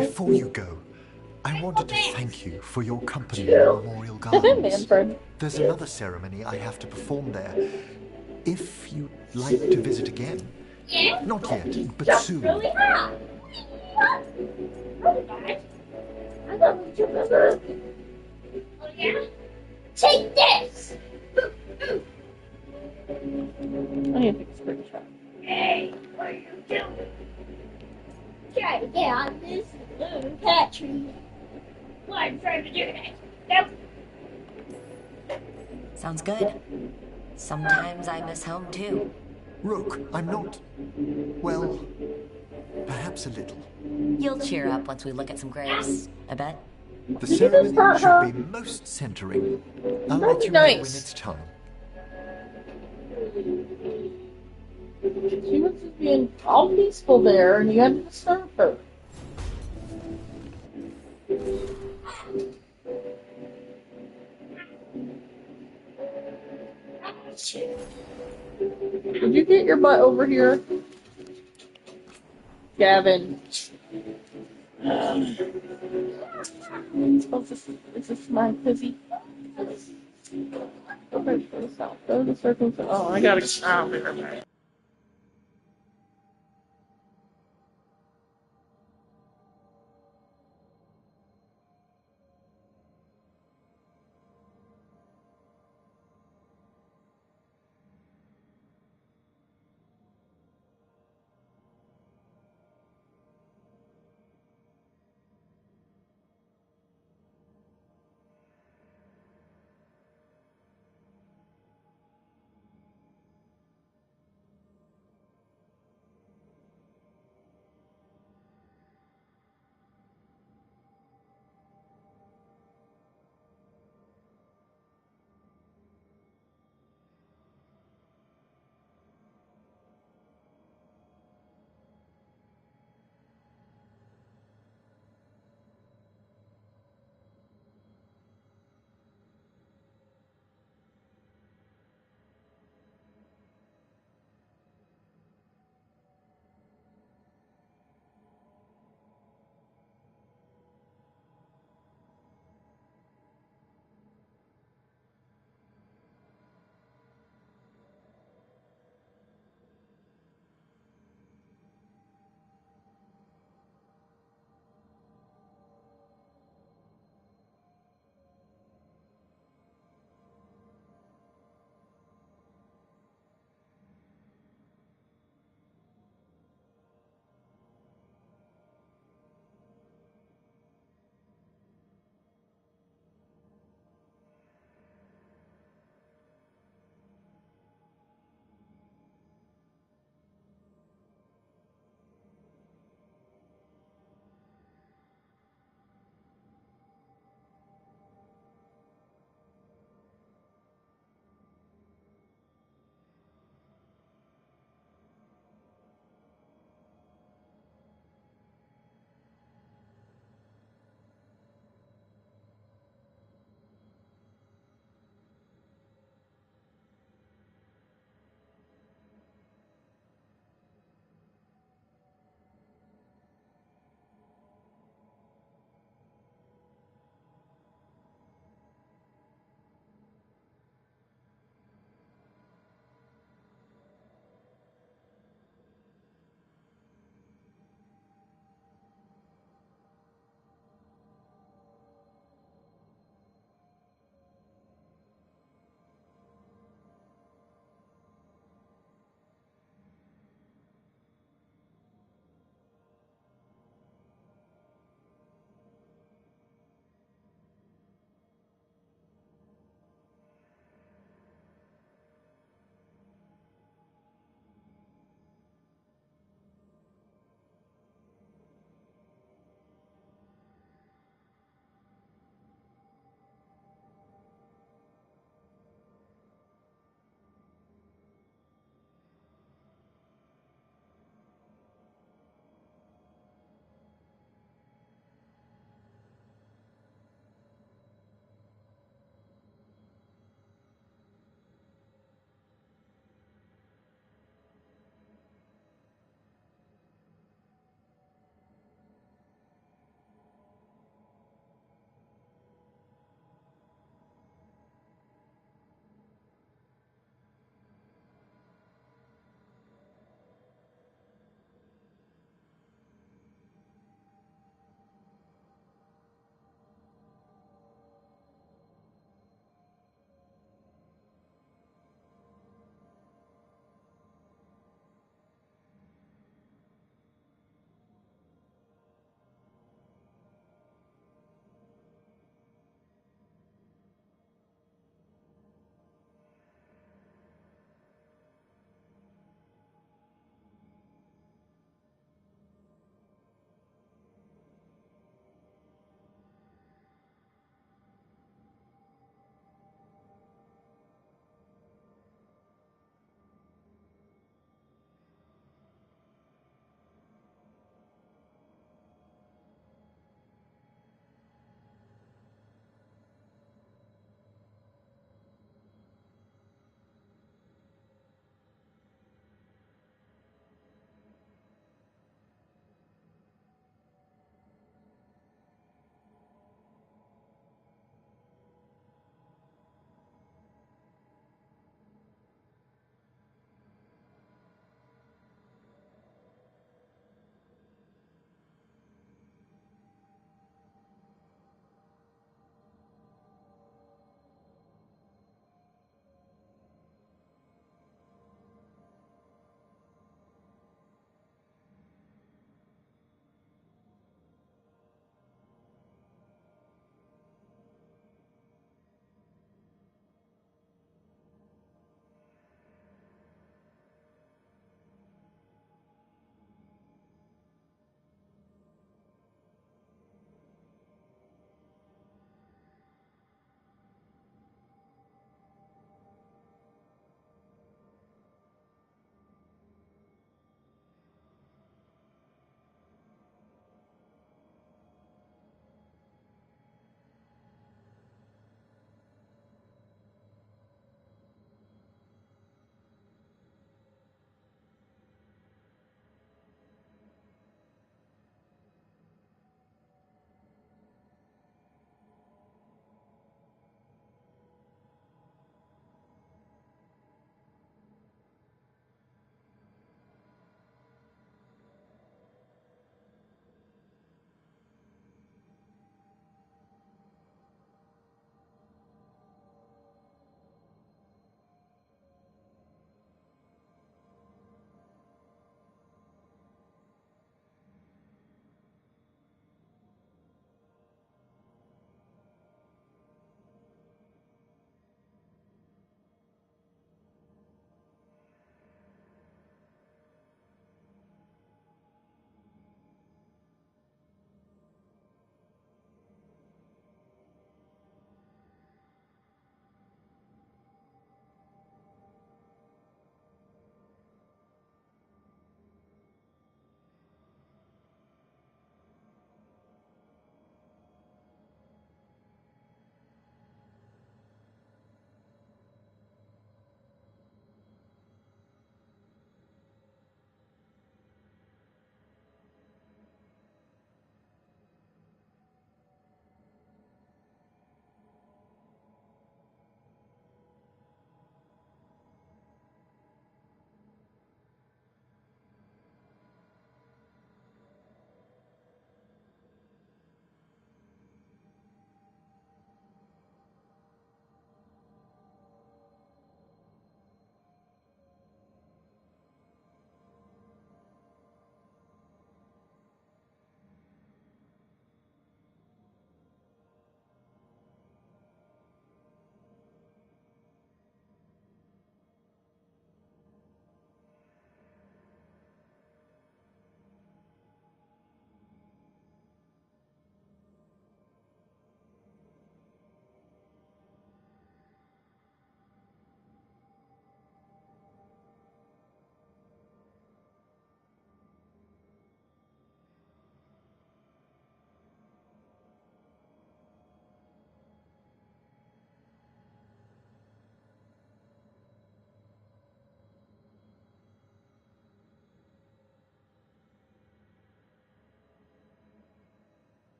Before you go, I wanted to thank you for your company in Memorial Gardens. Manfred. There's another ceremony I have to perform there. If you'd like to visit again. Not yet, but soon. Really hot. I don't remember. Oh yeah? Take this! I need to take a screenshot. Hey, what are you doing? Try to get on this blue cat tree. Well, I'm trying to do that. Nope. Sounds good. Sometimes I miss home too. Rook, I'm not... well, perhaps a little. You'll cheer up once we look at some graves, I bet. The ceremony should be most centering. I'll let you know when Nice. it's time. She was just being all peaceful there, and you had to disturb her. Did you get your butt over here? Gavin. Oh, is this my fizzy? Go back to the south. Go to the circle. Oh, I gotta. I'll be right back.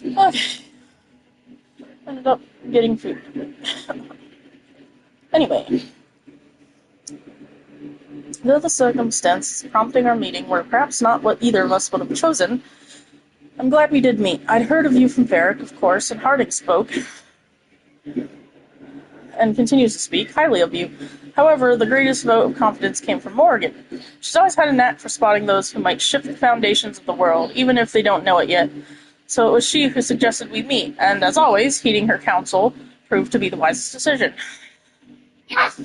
Okay. Ended up getting food. Anyway, though the circumstances prompting our meeting were perhaps not what either of us would have chosen, I'm glad we did meet. I'd heard of you from Varric, of course, and Harding spoke, and continues to speak, highly of you. However, the greatest vote of confidence came from Morrigan. She's always had a knack for spotting those who might shift the foundations of the world, even if they don't know it yet. So it was she who suggested we meet, and as always, heeding her counsel proved to be the wisest decision. Yes!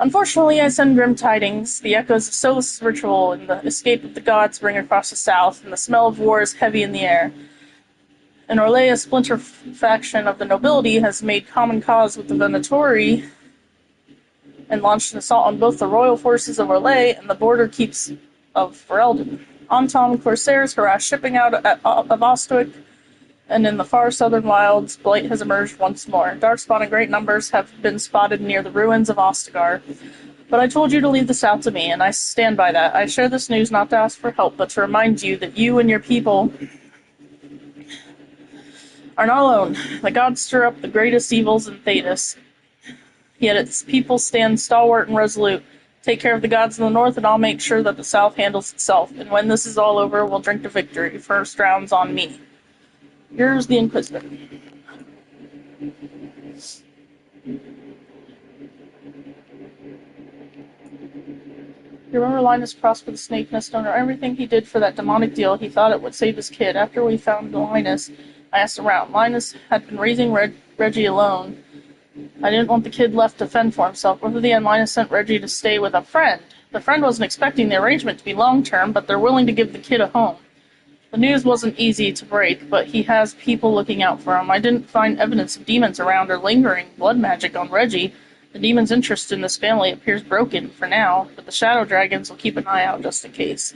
Unfortunately, I send grim tidings. The echoes of Solus' ritual and the escape of the gods ring across the south, and the smell of war is heavy in the air. An Orlea splinter faction of the nobility has made common cause with the Venatori and launched an assault on both the royal forces of Orlais and the border keeps of Ferelden. Anton corsairs harass shipping out of Ostwick, and in the far southern wilds, blight has emerged once more. Darkspawn in great numbers have been spotted near the ruins of Ostagar. But I told you to leave the south to me, and I stand by that. I share this news not to ask for help, but to remind you that you and your people are not alone. The gods stir up the greatest evils in Thedas, yet its people stand stalwart and resolute. Take care of the gods in the north, and I'll make sure that the south handles itself. And when this is all over, we'll drink to victory. First round's on me. Yours, the Inquisitor. You remember Linus Prosper, the Snake Nest owner? Everything he did for that demonic deal, he thought it would save his kid. After we found Linus, I asked around. Linus had been raising Reggie alone. I didn't want the kid left to fend for himself. Over the end, Linus sent Reggie to stay with a friend. The friend wasn't expecting the arrangement to be long-term, but they're willing to give the kid a home. The news wasn't easy to break, but he has people looking out for him. I didn't find evidence of demons around or lingering blood magic on Reggie. The demon's interest in this family appears broken for now, but the shadow dragons will keep an eye out just in case.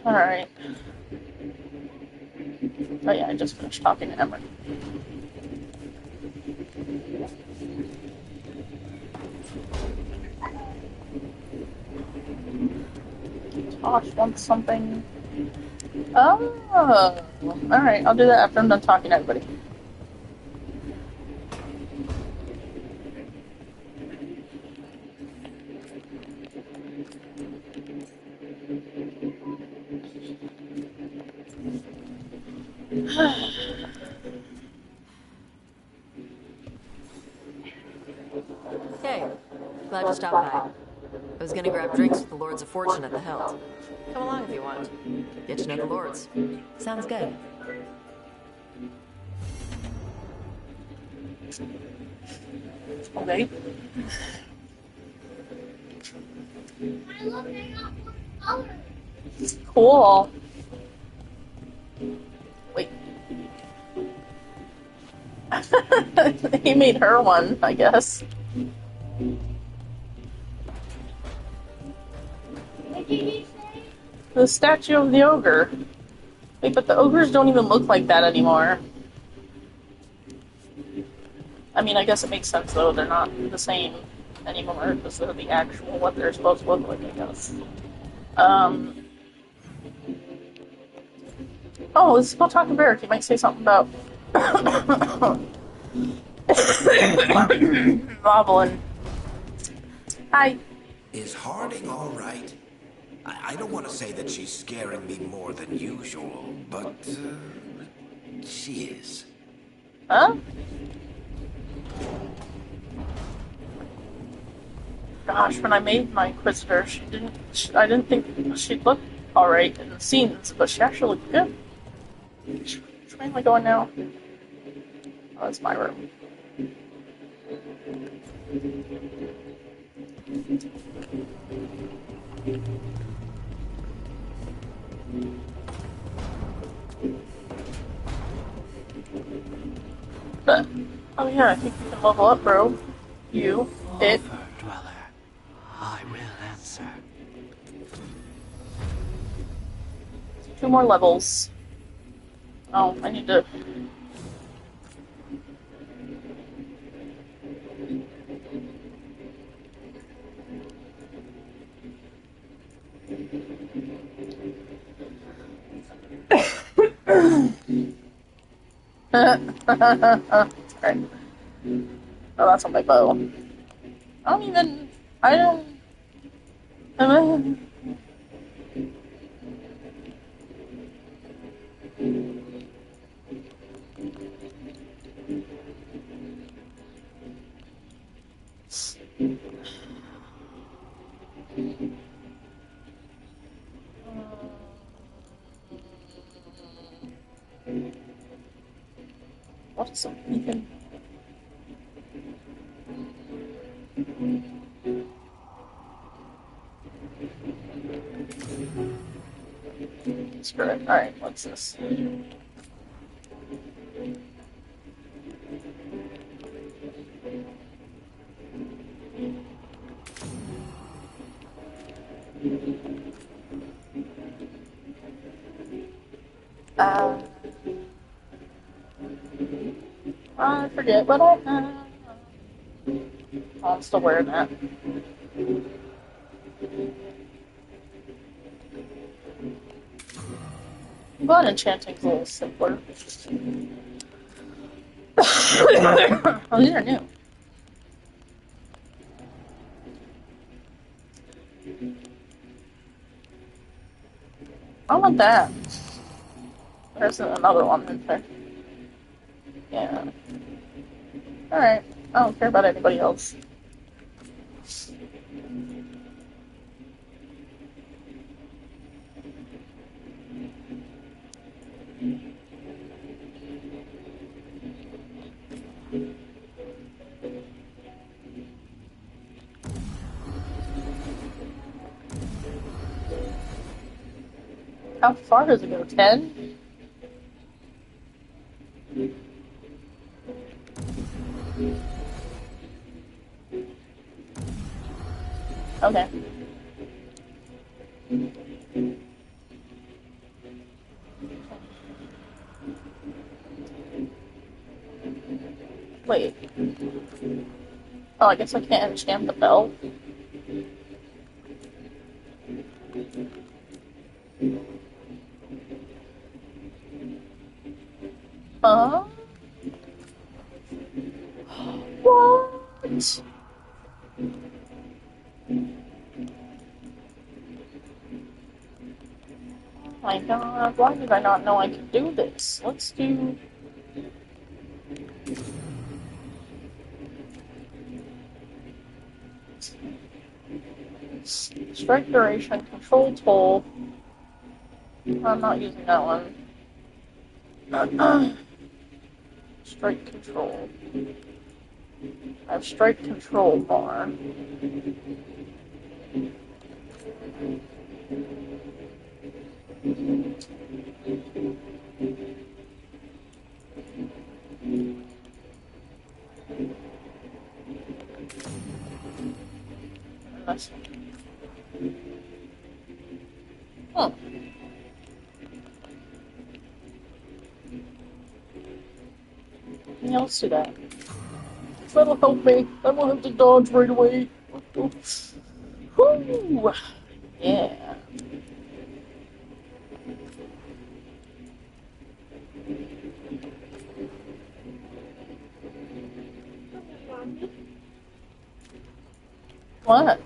Alright. Oh yeah, I just finished talking to Emmerich. Tosh wants something. Oh, alright, I'll do that after I'm done talking to everybody. Hey, glad you stopped by. I was gonna grab drinks with the Lords of Fortune at the Hilt. Come along if you want. Get to know the Lords. Sounds good. Okay. I love hanging out with colors. Cool. Wait. He made her one, I guess. What did you say? The statue of the ogre. Wait, but the ogres don't even look like that anymore. I mean, I guess it makes sense, though. They're not the same anymore, because they're the actual, what they're supposed to look like, I guess. Oh, this is about talking Barrack. You might say something about Voblin. Hi. Is Harding all right? I don't want to say that she's scaring me more than usual, but she is. Huh? Gosh, when I made my Inquisitor, I didn't think she'd look alright in the scenes, but she actually looked good. Which way am I going now? Oh, that's my room. But, oh yeah, I think you can level up, bro. You, it. Dweller, I will answer. 2 more levels. Oh, I need to... Right. Oh, that's on my bow. I don't even. I don't. What's something? Screw it. Alright, what's this? I forget what I have. Oh, I'm still wearing that. I'm glad enchanting's a little simpler. Oh, these are new. I want that. There's another one in there. Yeah. Alright. I don't care about anybody else. How far does it go? 10? Okay. Wait. Oh, I guess I can't enchant the bell. Huh? What? Oh my god, why did I not know I could do this? Let's do... Strike duration, control toll. I'm not using that one. Strike control. I have strike control bar. That's... Huh. Yeah, let's do that. That'll help me. I won't have to dodge right away. Whew. Yeah. What?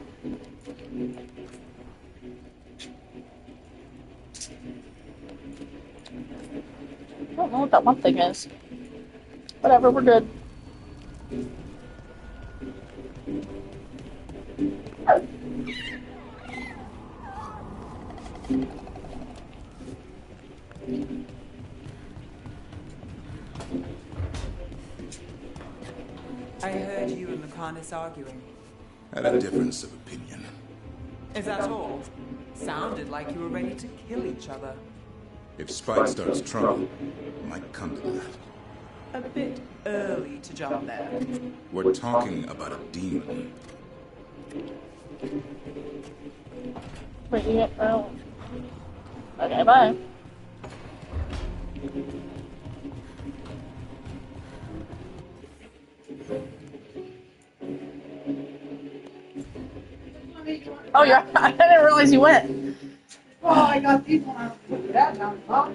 I don't know what that one thing is. Whatever, we're good. I heard you and Lucanus arguing. Had a difference of opinion. Is that all? Sounded like you were ready to kill each other. If Spike starts trouble, it might come to that. A bit early to jump there. We're talking about a demon. Wait, you get... Oh. Okay, bye. Oh, yeah. I didn't realize you went. Oh, I got these when I put that down, huh?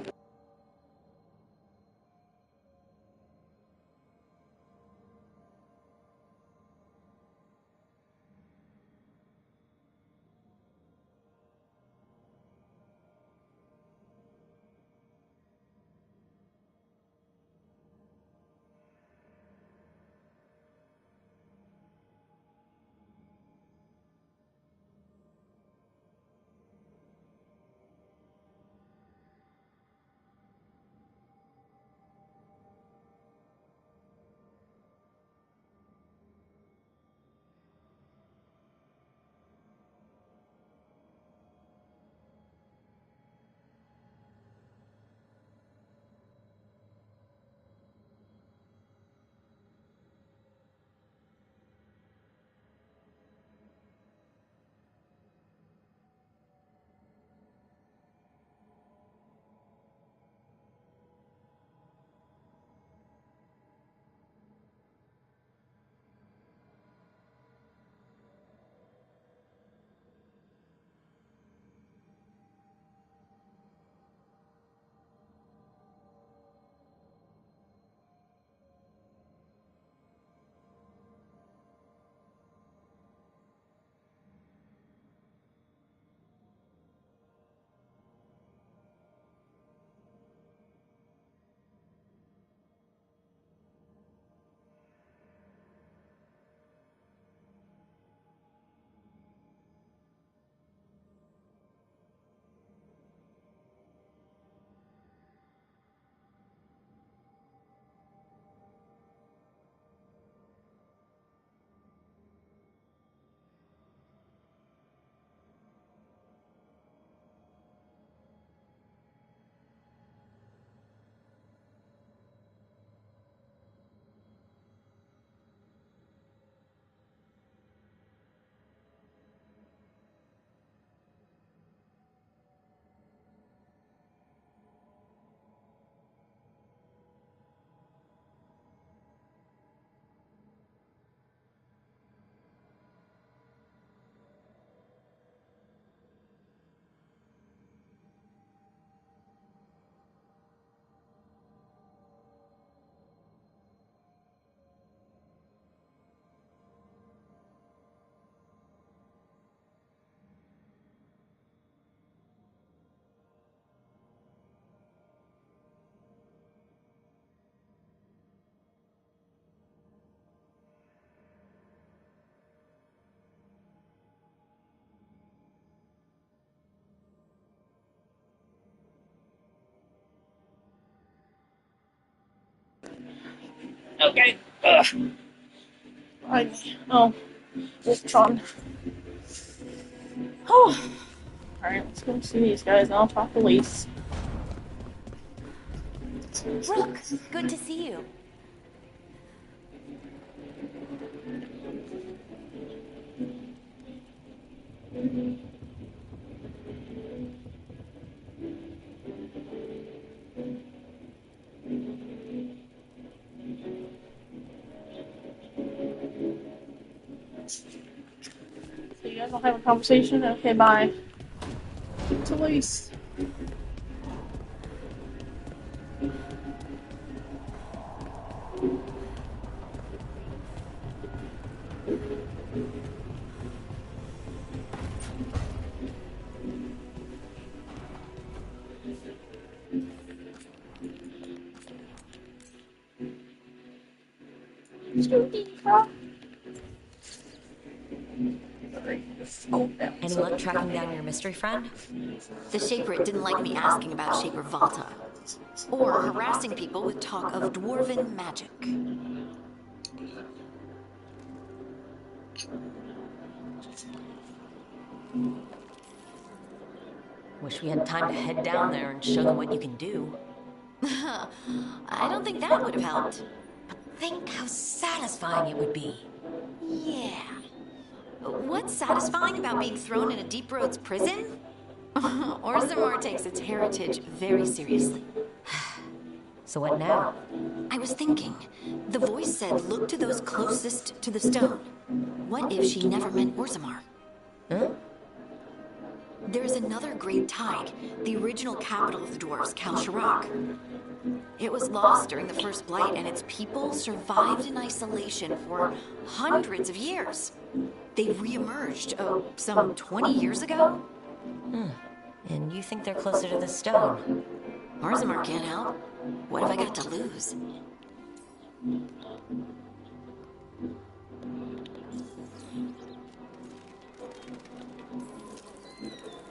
Okay. Ugh. Oh, Voltron. Oh. Alright, let's go see these guys and I'll talk to Lise. Rook, good to see you. So you guys will have a conversation? Okay, bye. To Lise. Any luck tracking down your mystery friend? The Shaper didn't like me asking about Shaper Volta, or harassing people with talk of dwarven magic. Wish we had time to head down there and show them what you can do. I don't think that would have helped. But think how satisfying it would be. Yeah. What's satisfying about being thrown in a Deep Roads prison? Orzammar takes its heritage very seriously. So what now? I was thinking. The voice said look to those closest to the stone. What if she never meant Orzammar? Huh? There's another great tide, the original capital of the dwarves, Kalsharok. It was lost during the First Blight, and its people survived in isolation for hundreds of years. They re-emerged, some 20 years ago? And you think they're closer to the stone? Orzammar can't help. What have I got to lose?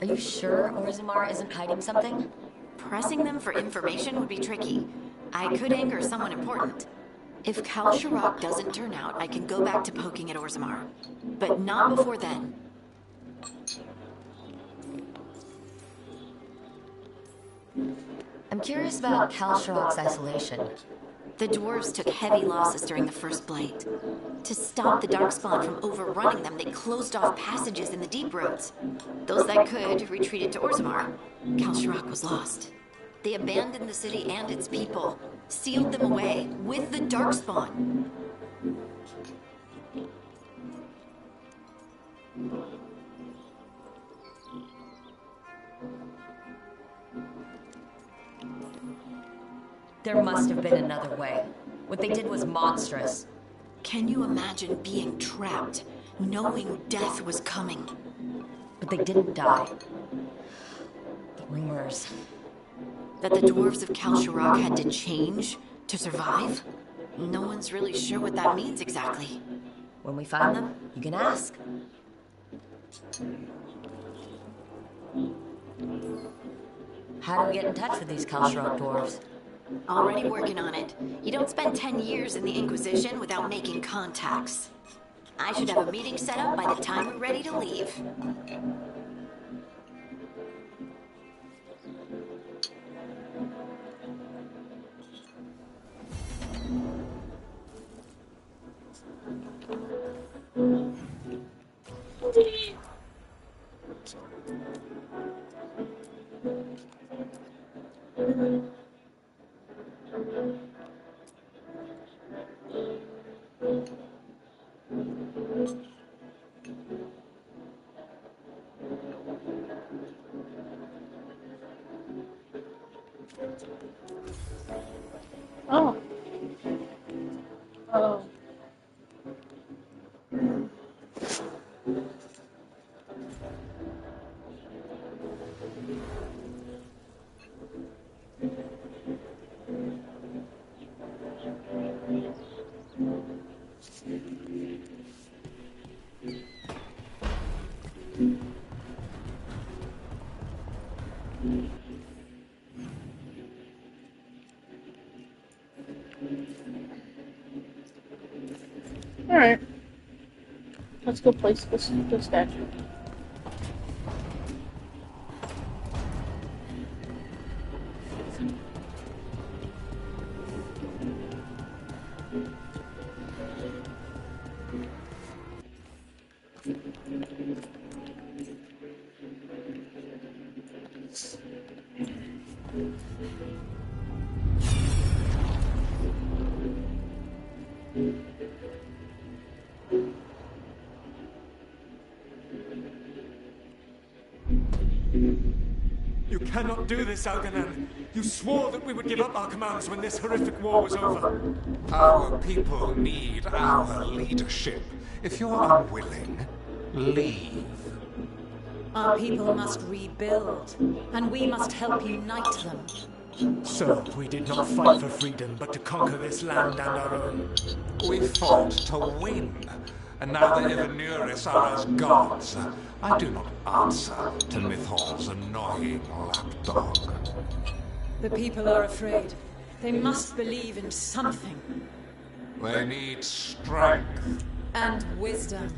Are you sure Orzammar isn't hiding something? Pressing them for information would be tricky. I could anger someone important. If Kalsharok doesn't turn out, I can go back to poking at Orzammar. But not before then. I'm curious about Kalsharok's isolation. The dwarves took heavy losses during the First Blight. To stop the Darkspawn from overrunning them, they closed off passages in the deep roads. Those that could retreated to Orzammar. Kalsharok was lost. They abandoned the city and its people, sealed them away with the Darkspawn. There must have been another way. What they did was monstrous. Can you imagine being trapped, knowing death was coming? But they didn't die. The rumors. That the dwarves of Kalsharok had to change to survive? No one's really sure what that means exactly. When we find them, you can ask. How do we get in touch with these Kalsharok dwarves? Already working on it. You don't spend 10 years in the Inquisition without making contacts. I should have a meeting set up by the time we're ready to leave. Oh. Oh. Alright. Let's go place this statue. You cannot do this, Algernon. You swore that we would give up our commands when this horrific war was over. Our people need our leadership. If you're unwilling, leave. Our people must rebuild, and we must help unite them. So, we did not fight for freedom, but to conquer this land and our own. We fought to win, and now the Evanuris are as gods. I do not answer to Mithol's annoying lapdog. The people are afraid. They must believe in something. They need strength. And wisdom.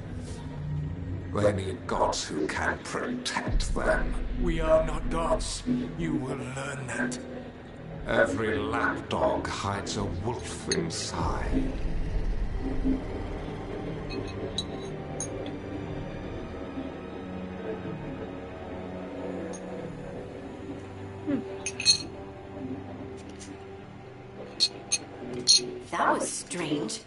They need gods who can protect them. We are not gods. You will learn that. Every lapdog hides a wolf inside. That was strange.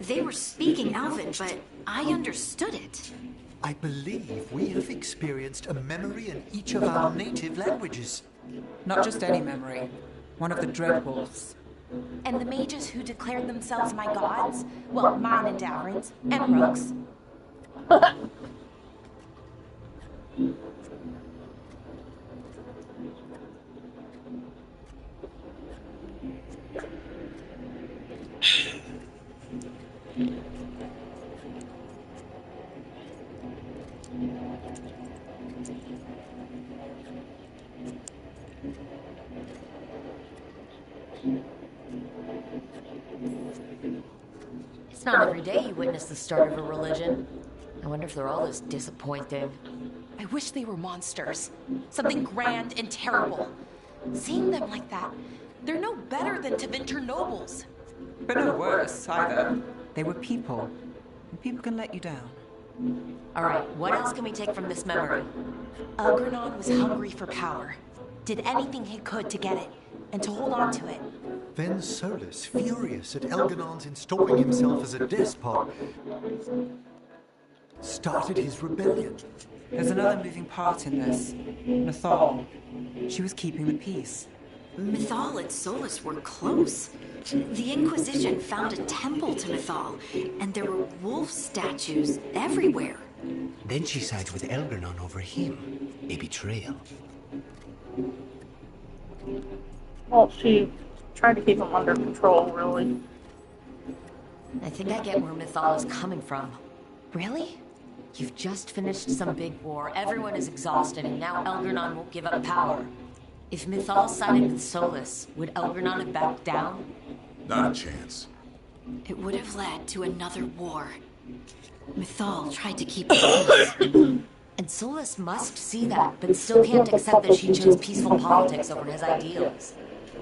They were speaking Elven, but I understood it. I believe we have experienced a memory in each of our native languages. Not just any memory. One of the Dreadwolves. And the mages who declared themselves my gods? Well, mine and Davrin's, and Rook's. It's not every day you witness the start of a religion. I wonder if they're all this disappointing. I wish they were monsters. Something grand and terrible. Seeing them like that, they're no better than Tevinter nobles. But no worse, either. They were people. And people can let you down. Alright, what else can we take from this memory? Elgranon was hungry for power. Did anything he could to get it, and to hold on to it. Then Solus, furious at Elganon's installing himself as a despot, started his rebellion. There's another moving part in this. Mythal. She was keeping the peace. Mythal and Solus were close. The Inquisition found a temple to Mythal, and there were wolf statues everywhere. Then she sides with Elgranon over him. A betrayal. Well, she tried to keep him under control, really. I think I get where Mythal is coming from. Really? You've just finished some big war, everyone is exhausted, and now Elgranon won't give up power. If Mythal sided with Solus, would Elgranon have backed down? Not a chance. It would have led to another war. Mythal tried to keep peace. And Solus must see that, but still can't accept that she chose peaceful politics over his ideals.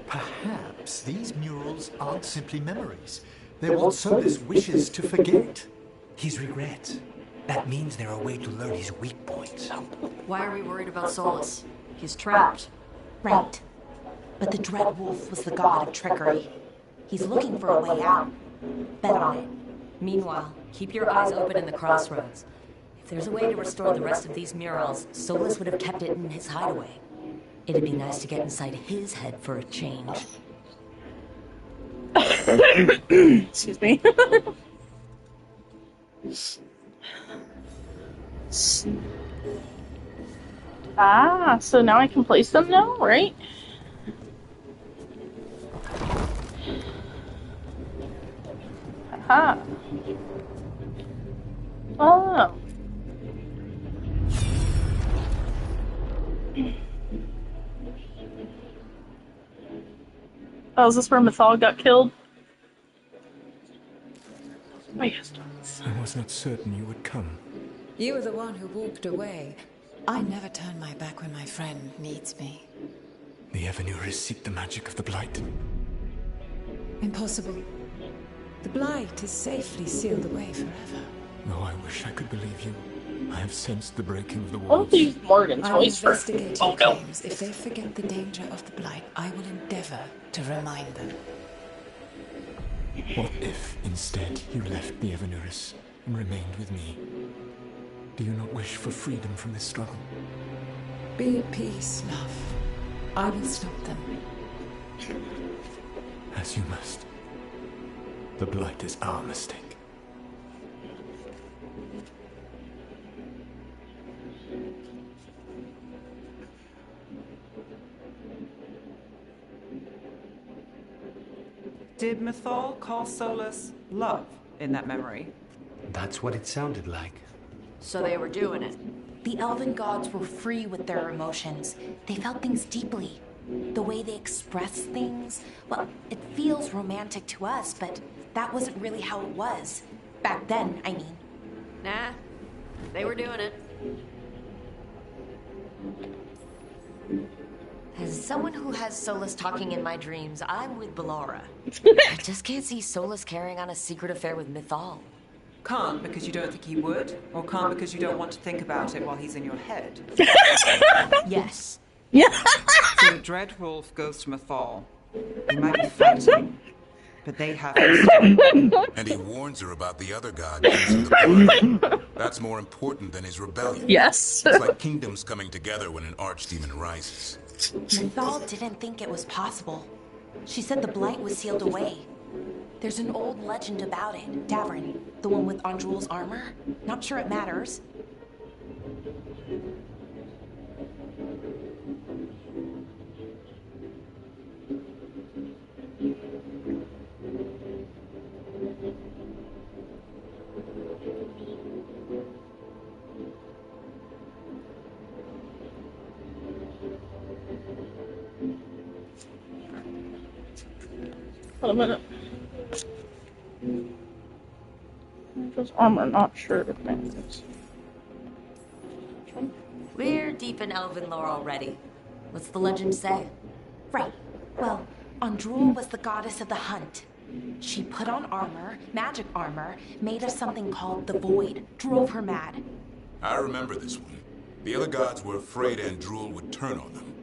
Perhaps these murals aren't simply memories. They're what Solus wishes to forget. His regrets. That means they're a way to learn his weak points. Why are we worried about Solus? He's trapped. Right. But the Dreadwolf was the god of trickery. He's looking for a way out. Bet on it. Meanwhile, keep your eyes open in the crossroads. If there's a way to restore the rest of these murals, Solus would have kept it in his hideaway. It'd be nice to get inside his head for a change. Excuse me. Ah, so now I can place them now, right? Aha. Oh. Oh, is this where Mythal got killed? Oh, yes. I was not certain you would come. You were the one who walked away. I never turn my back when my friend needs me. The Evanuris seek the magic of the Blight. Impossible. The Blight is safely sealed away forever. Oh, I wish I could believe you. I have sensed the breaking of the I'll walls. use Morgan's I'll voice for investigate your claims. If they forget the danger of the Blight, I will endeavor to remind them. What if, instead, you left the Evanuris and remained with me? Do you not wish for freedom from this struggle? Be at peace, love. I will stop them. As you must. The Blight is our mistake. Did Mythal call Solus love in that memory? That's what it sounded like. So they were doing it. The elven gods were free with their emotions. They felt things deeply. The way they express things, well, it feels romantic to us, but that wasn't really how it was. Back then, I mean. Nah, they were doing it. As someone who has Solus talking in my dreams, I'm with Bellara. I just can't see Solus carrying on a secret affair with Mythal. Can't because you don't think he would? Or can't because you don't want to think about it while he's in your head? Yes. So the Dreadwolf goes to Mythal. He might be fighting. but they haven't. And he warns her about the other god using the blood. That's more important than his rebellion. Yes. It's like kingdoms coming together when an archdemon rises. Mythal didn't think it was possible. She said the blight was sealed away. There's an old legend about it. Davrin, the one with Andrul's armor. Not sure it matters. Wait a minute. Just armor, not sure if it matters. We're deep in elven lore already. What's the legend say? Right. Well, Andrul was the goddess of the hunt. She put on armor, magic armor, made of something called the Void, drove her mad. I remember this one. The other gods were afraid Andrul would turn on them.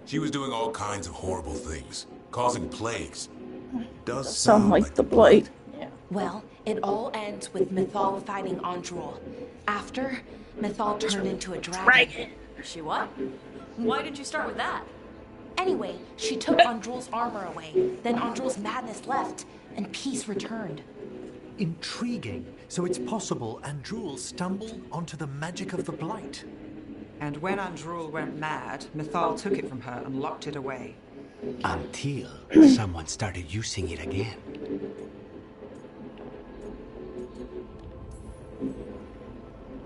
She was doing all kinds of horrible things, causing plagues. Does Sound like the blight. Yeah. Well, it all ends with Mythal fighting Andrul. After, Mythal turned into a dragon. She what? Why did you start with that? Anyway, she took Andrul's armor away. Then Andrul's madness left, and peace returned. Intriguing. So it's possible Andrul stumbled onto the magic of the blight. And when Andrul went mad, Mythal took it from her and locked it away. Until someone started using it again.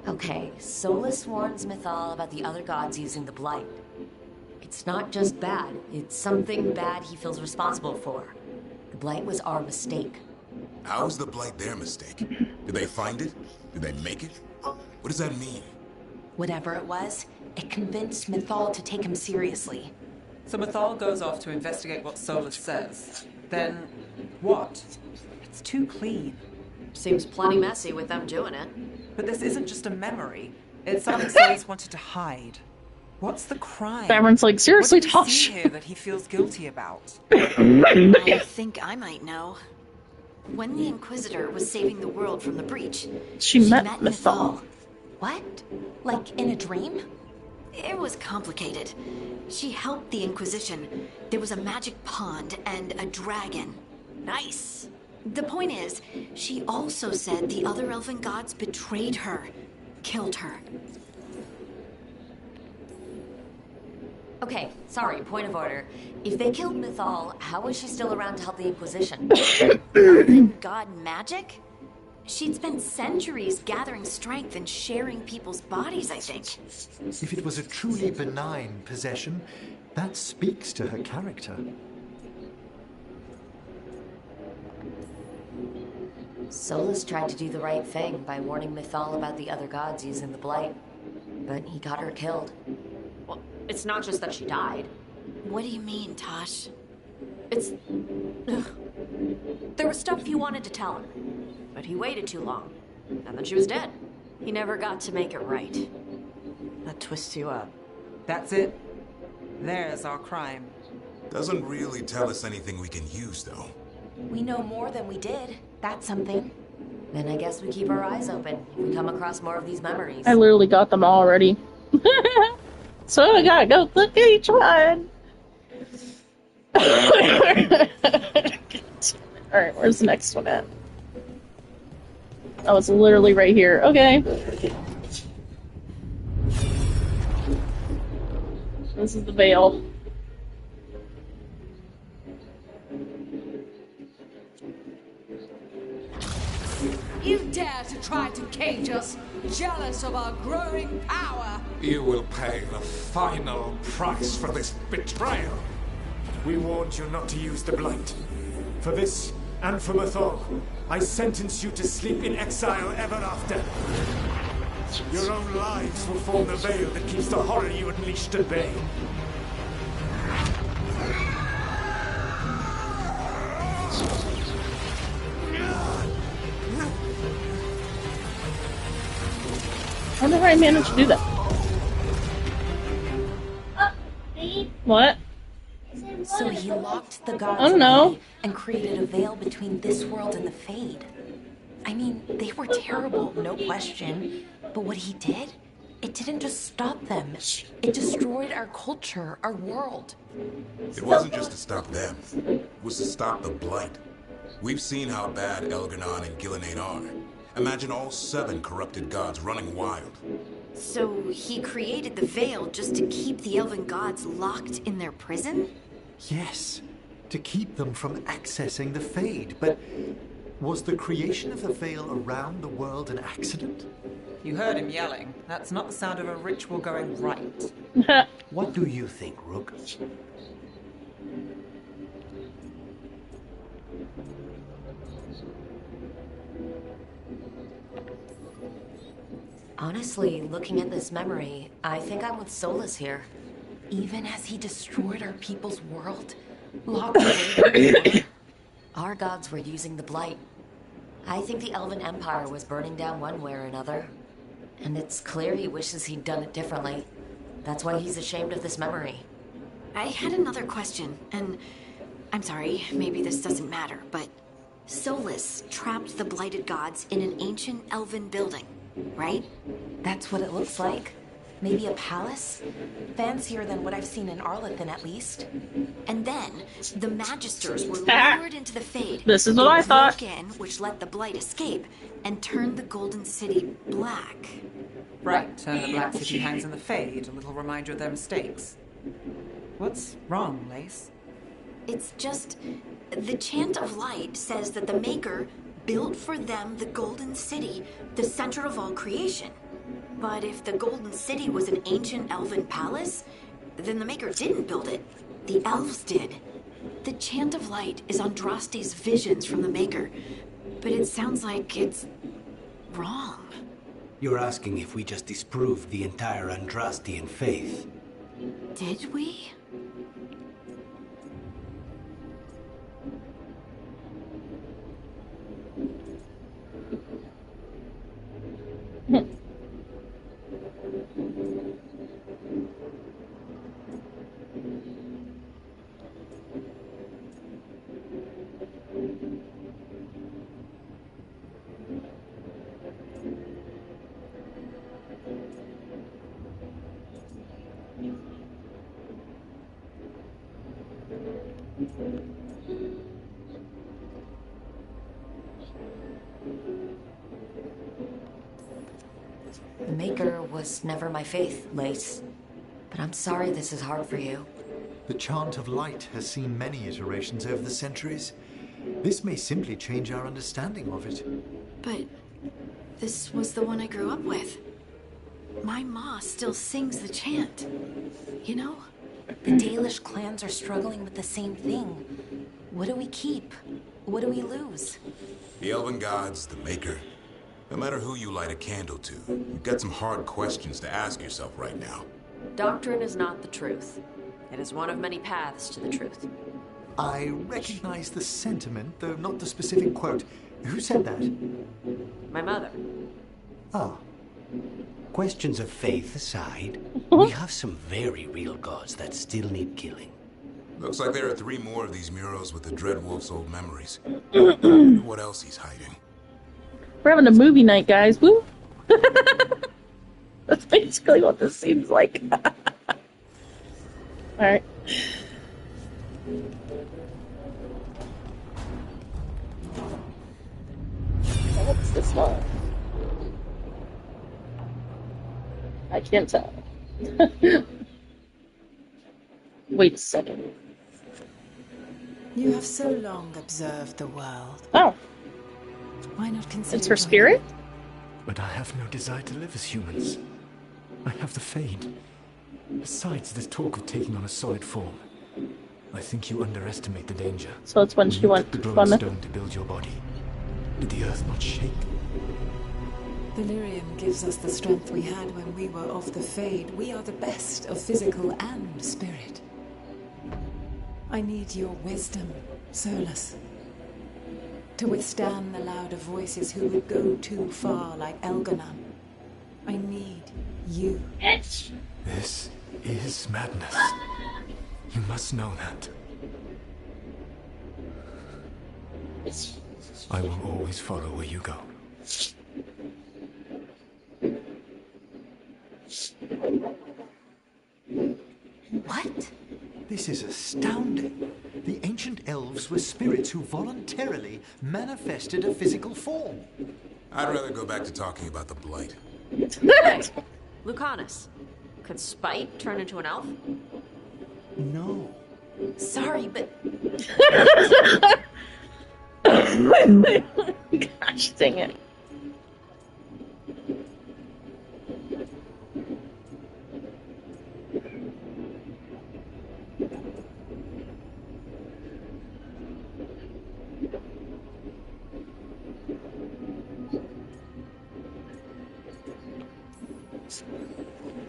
Okay, Solus warns Mythal about the other gods using the blight. It's not just bad, it's something bad he feels responsible for. The blight was our mistake. How is the blight their mistake? Did they find it? Did they make it? What does that mean? Whatever it was, it convinced Mythal to take him seriously. So Mythal goes off to investigate what Solus says. Then, what? It's too clean. Seems plenty messy with them doing it. But this isn't just a memory. It's something Solus wanted to hide. What's the crime? Cameron's like, seriously, what did he Tosh? see here that he feels guilty about? I think I might know. When the Inquisitor was saving the world from the breach, She met Mythal. What? Like in a dream? It was complicated. She helped the Inquisition. There was a magic pond and a dragon. Nice. The point is, she also said the other elven gods betrayed her, killed her. Okay, sorry, point of order. If they killed Mythal, how was she still around to help the Inquisition? Elven god magic? She'd spent centuries gathering strength and sharing people's bodies, I think. If it was a truly benign possession, that speaks to her character. Solus tried to do the right thing by warning Mythal about the other gods using the blight. But he got her killed. Well, it's not just that she died. What do you mean, Tosh? It's... Ugh. There was stuff he wanted to tell her, but he waited too long. And then she was dead. He never got to make it right. That twists you up. That's it. There's our crime. Doesn't really tell us anything we can use, though. We know more than we did. That's something. Then I guess we keep our eyes open if we come across more of these memories. I literally got them already. So I gotta go look at each one. Alright, where's the next one at? Oh, it's literally right here. Okay. This is the veil. You dare to try to cage us, jealous of our growing power. You will pay the final price for this betrayal. We warned you not to use the blight. For this, and for Mythal, I sentence you to sleep in exile ever after. Your own lives will form the veil that keeps the horror you unleashed at bay. How did I manage to do that? What? So he locked the I gods don't know. away and created a veil between this world and the Fade. I mean, they were terrible, no question. But what he did, it didn't just stop them. It destroyed our culture, our world. It wasn't just to stop them. It was to stop the Blight. We've seen how bad Elganon and Gillenane are. Imagine all 7 corrupted gods running wild. So he created the veil just to keep the elven gods locked in their prison? Yes, to keep them from accessing the Fade. But was the creation of the veil around the world an accident? You heard him yelling. That's not the sound of a ritual going right. What do you think, Rook? Honestly, looking at this memory, I think I'm with Solus here. Even as he destroyed our people's world, locked away our gods were using the Blight. I think the Elven Empire was burning down one way or another. And it's clear he wishes he'd done it differently. That's why he's ashamed of this memory. I had another question, and I'm sorry, maybe this doesn't matter, but Solus trapped the blighted gods in an ancient elven building, right? That's what it looks like. Maybe a palace? Fancier than what I've seen in Arlethan, at least. And then, the Magisters were lured into the Fade. This is what I thought. Broke in, which let the Blight escape, and turned the Golden City black. Right, and the Black City hangs in the Fade, a little reminder of their mistakes. What's wrong, Lace? It's just, the Chant of Light says that the Maker built for them the Golden City, the center of all creation. But if the Golden City was an ancient elven palace, then the Maker didn't build it. The elves did. The Chant of Light is Andraste's visions from the Maker, but it sounds like it's wrong. You're asking if we just disproved the entire Andrastian faith. Did we? The Maker was never my faith, Lace. But I'm sorry this is hard for you. The Chant of Light has seen many iterations over the centuries. This may simply change our understanding of it. But this was the one I grew up with. My ma still sings the chant. You know? The Dalish clans are struggling with the same thing. What do we keep? What do we lose? The Elven Gods, the Maker. No matter who you light a candle to, you've got some hard questions to ask yourself right now. Doctrine is not the truth. It is one of many paths to the truth. I recognize the sentiment, though not the specific quote. Who said that? My mother. Ah. Questions of faith aside, we have some very real gods that still need killing. Looks like there are 3 more of these murals with the Dreadwolf's old memories. Wonder what else he's hiding. We're having a movie night, guys. Woo! That's basically what this seems like. Alright. What's this one? I can't tell. Wait a second. You have so long observed the world. Oh. Why not consider It's her spirit? But I have no desire to live as humans. I have the Fade. Besides, this talk of taking on a solid form. I think you underestimate the danger. So it's when she went the on glowing the... stone to build your body. Did the earth not shake? Delirium gives us the strength we had when we were of the Fade. We are the best of physical and spirit. I need your wisdom, Solus. To withstand the louder voices who would go too far like Elganon. I need you. This is madness. You must know that. I will always follow where you go. What? This is astounding. The ancient elves were spirits who voluntarily manifested a physical form. I'd rather go back to talking about the Blight. Hey, Lucanus, could Spite turn into an elf? No. Sorry, but... Gosh dang it.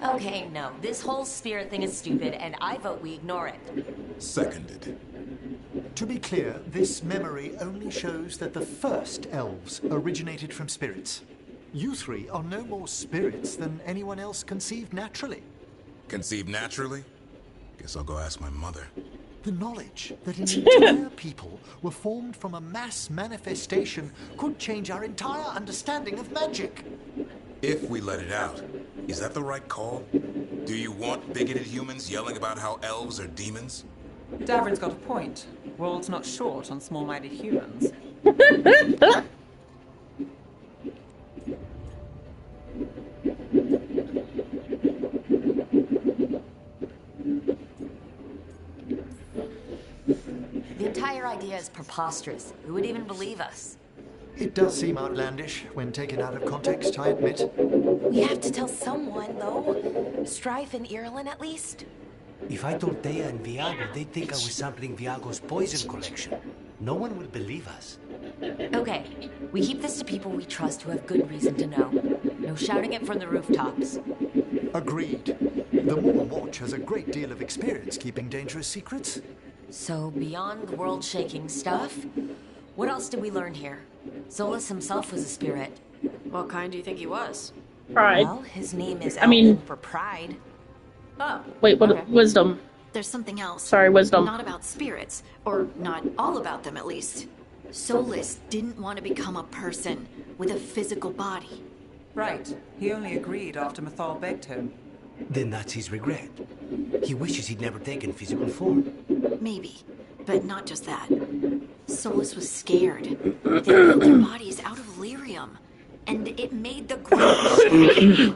Okay, no. This whole spirit thing is stupid, and I vote we ignore it. Seconded. To be clear, this memory only shows that the first elves originated from spirits. You three are no more spirits than anyone else conceived naturally. Conceived naturally? Guess I'll go ask my mother. The knowledge that an entire people were formed from a mass manifestation could change our entire understanding of magic. If we let it out, is that the right call? Do you want bigoted humans yelling about how elves are demons? Davrin's got a point. World's not short on small-minded humans. The entire idea is preposterous. Who would even believe us? It does seem outlandish when taken out of context, I admit. We have to tell someone, though. Strife and Irulan, at least. If I told Thea and Viago, they'd think I was sampling Viago's poison collection. No one will believe us. Okay, we keep this to people we trust who have good reason to know. No shouting it from the rooftops. Agreed. The Mormon Watch has a great deal of experience keeping dangerous secrets. So, beyond the world-shaking stuff, what else did we learn here? Solus himself was a spirit. What kind do you think he was? Pride. Well, his name is I mean- Elven for pride. Oh. Wait, what? Okay. Wisdom. There's something else. Sorry, wisdom. Not about spirits, or not all about them at least. Solus didn't want to become a person with a physical body. Right. He only agreed after Mathal begged him. Then that's his regret. He wishes he'd never taken physical form. Maybe, but not just that. Solus was scared. They built their bodies out of lyrium, and it made the ground shake.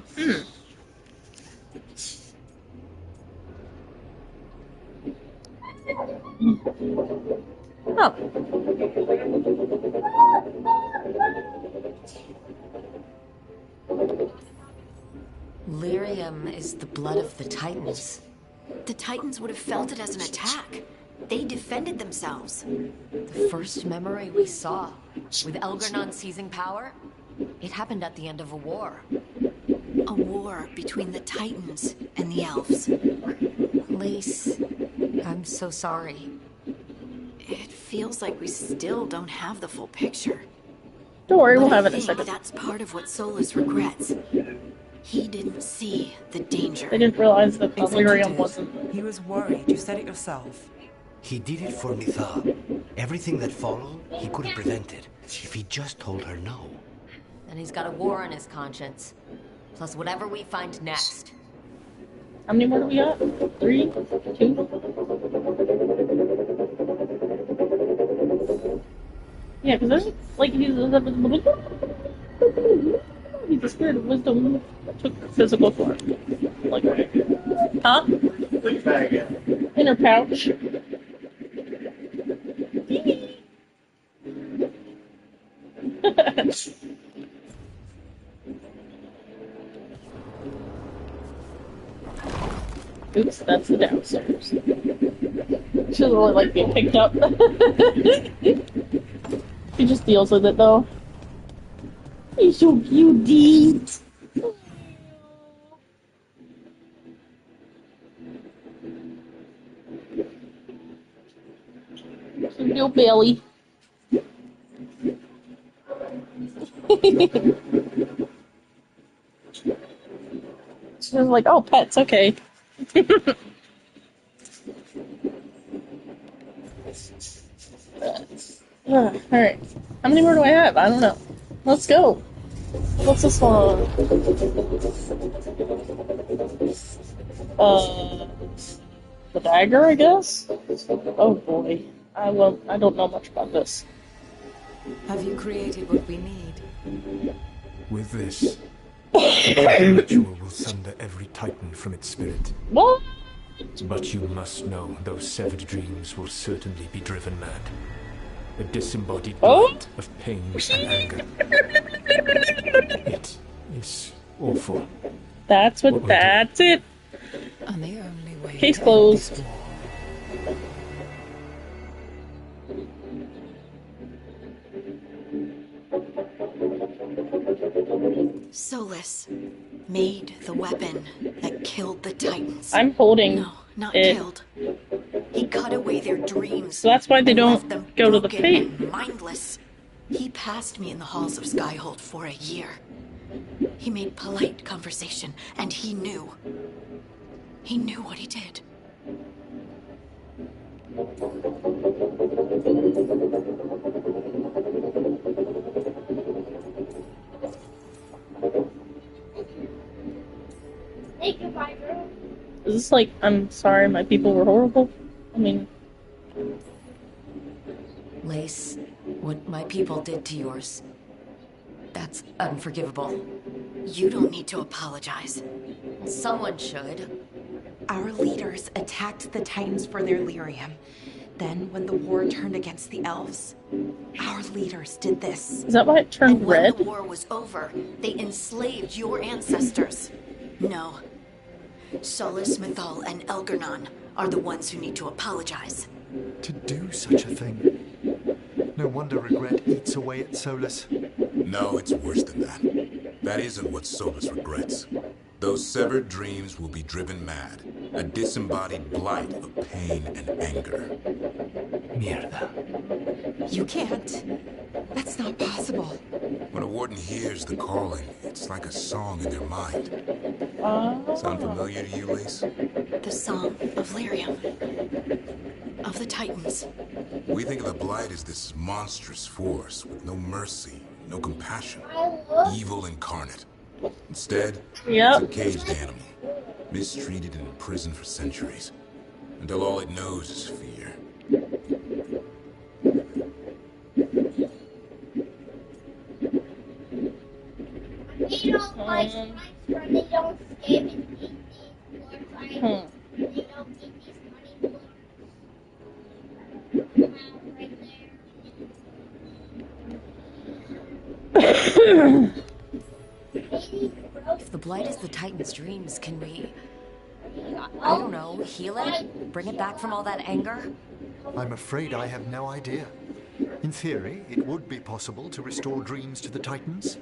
Oh. Lyrium is the blood of the Titans. The Titans would have felt it as an attack. They defended themselves. The first memory we saw, with Elgarnon seizing power, it happened at the end of a war. A war between the Titans and the elves. Lace, I'm so sorry. It feels like we still don't have the full picture. Don't worry, we'll But have I it in a think second. that's part of what Solus regrets. He didn't see the danger. They didn't realize that the Except he lyrium did. wasn't. He was worried. You said it yourself. He did it for Mithal. Everything that followed, he could have prevented. If he just told her no. And he's got a war on his conscience. Plus whatever we find next. How many more do we got? 3? 2? Yeah, because there's like he's the spirit of wisdom that took physical form. Like, huh? In her pouch. Oops, that's the downstairs. She doesn't really like being picked up. She just deals with it though. He's so cute. Some little belly. She's like, oh, pets, okay. Alright. How many more do I have? I don't know. Let's go. What's this one? The dagger, I guess? Oh boy. I don't know much about this. Have you created what we need? With this, the ritual will sunder every titan from its spirit. What? But you must know those severed dreams will certainly be driven mad. A disembodied blight of pain and anger. It is awful. That's it. And the only way Case closed. Solus made the weapon that killed the Titans. I'm holding No, not it. killed. He cut away their dreams. So that's why they and don't left them go to the broken fate. and mindless. He passed me in the halls of Skyhold for a year. He made polite conversation, and he knew. He knew what he did. Thank you, my girl. Is this like, I'm sorry, my people were horrible? I mean... Lace, what my people did to yours, that's unforgivable. You don't need to apologize. Someone should. Our leaders attacked the Titans for their lyrium. Then, when the war turned against the elves, our leaders did this. Is that why it turned And red? when the war was over, they enslaved your ancestors. No. Solus, Mythal, and Elgernon are the ones who need to apologize. To do such a thing. No wonder regret eats away at Solus. No, it's worse than that. That isn't what Solus regrets. Those severed dreams will be driven mad. A disembodied blight of pain and anger. Mierda. You can't. That's not possible. When a warden hears the calling, it's like a song in their mind. Sound familiar to you, Lace? The song of Lyrium. Of the Titans. We think of the Blight as this monstrous force with no mercy, no compassion. Evil incarnate. Instead, it's a caged animal. Mistreated and imprisoned for centuries. Until all it knows is fear. They don't like strikes where they don't scam and eat these floors. They don't eat these money floors. If the Blight is the Titan's dreams, can we... I don't know, heal it? Bring it back from all that anger? I'm afraid I have no idea. In theory, it would be possible to restore dreams to the Titans.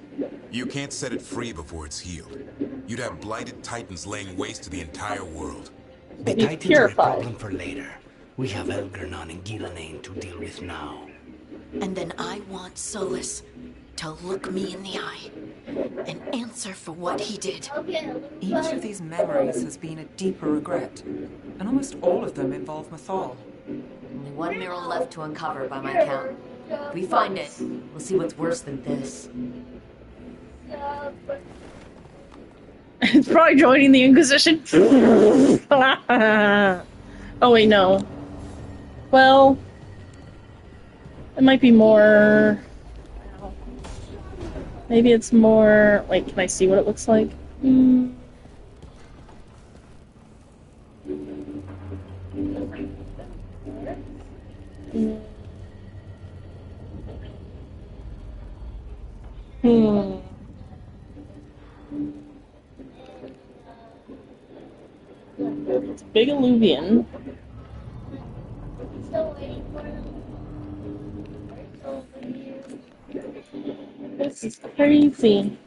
You can't set it free before it's healed. You'd have blighted Titans laying waste to the entire world. The Titans are a problem for later. We have Elgernon and Gillenane to deal with now. And then I want Solus to look me in the eye and answer for what he did. Each of these memories has been a deeper regret, and almost all of them involve Mythal. Only one mural left to uncover by my count. If we find it, we'll see what's worse than this. It's probably joining the Inquisition. Oh wait, no. Well, it might be more... Maybe it's more... Wait, can I see what it looks like? It's big alluvian. Still waiting for them. This is crazy.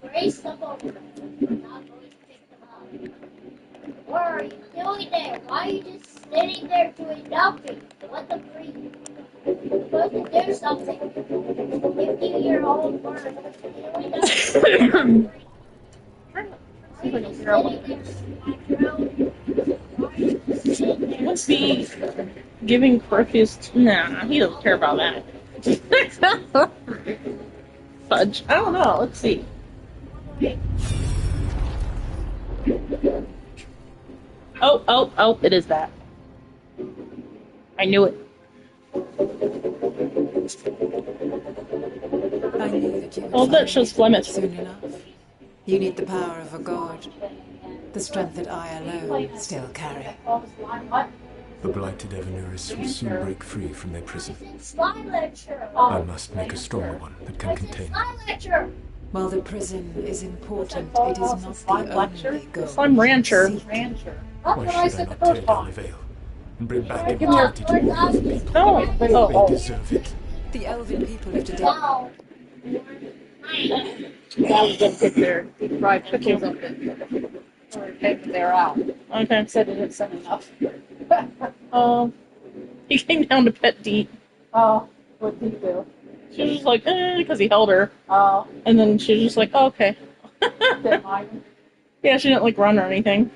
Race them over. I'm not going to pick them up. What are you doing there? Why are you just sitting there doing nothing? Let them breathe. You're supposed to do something. Give you your own word. Doing nothing. What's he giving Perseus? Nah, he doesn't care about that. Fudge. I don't know. Let's see. Oh, it is that. I knew it. I knew that you would Oh, that find shows me Flemish. soon enough. You need the power of a god. The strength that I alone still carry. The blighted Evanuris will soon break free from their prison. Slide lecture. I must make a stronger one that can contain them. Slide lecture. While the prison is important, it is not the only goal. Slime Rancher. Why should I not tear down the veil and bring back Give me immortality to the elven people? No. They deserve it. The elven people of today. Wow. That was just sit there. He fried pickles up it. Or take they're out. Okay. Said it had said enough. He came down to pet Deet. Oh, what did he do? She was just like, because he held her. Oh. And then she was just like, oh, okay. Didn't mind him. Yeah, she didn't like run or anything.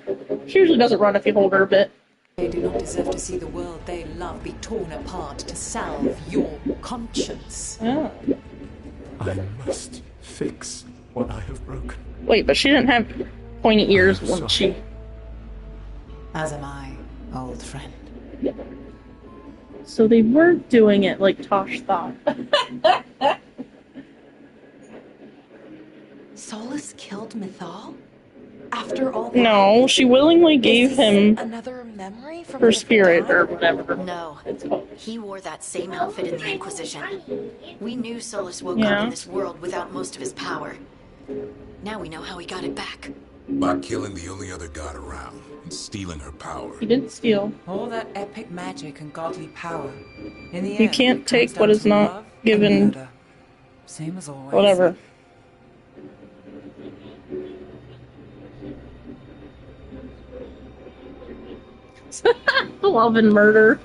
She usually doesn't run if you hold her a bit. They do not deserve to see the world they love be torn apart to salve your conscience. Yeah. I must fix what I have broken. Wait, but she didn't have pointy ears when she... As am I, old friend. So they were doing it like Tosh thought. Solus killed Mythal? After all that? No, she willingly gave him Another memory from her a spirit different or time? whatever. No, he wore that same outfit in the Inquisition. We knew Solus woke Yeah. up in this world without most of his power. Now we know how he got it back. By killing the only other god around and stealing her power. He didn't steal. All that epic magic and godly power. In the You end, can't it take comes what down is to not love and given. murder. Same as always. Whatever. Love and murder.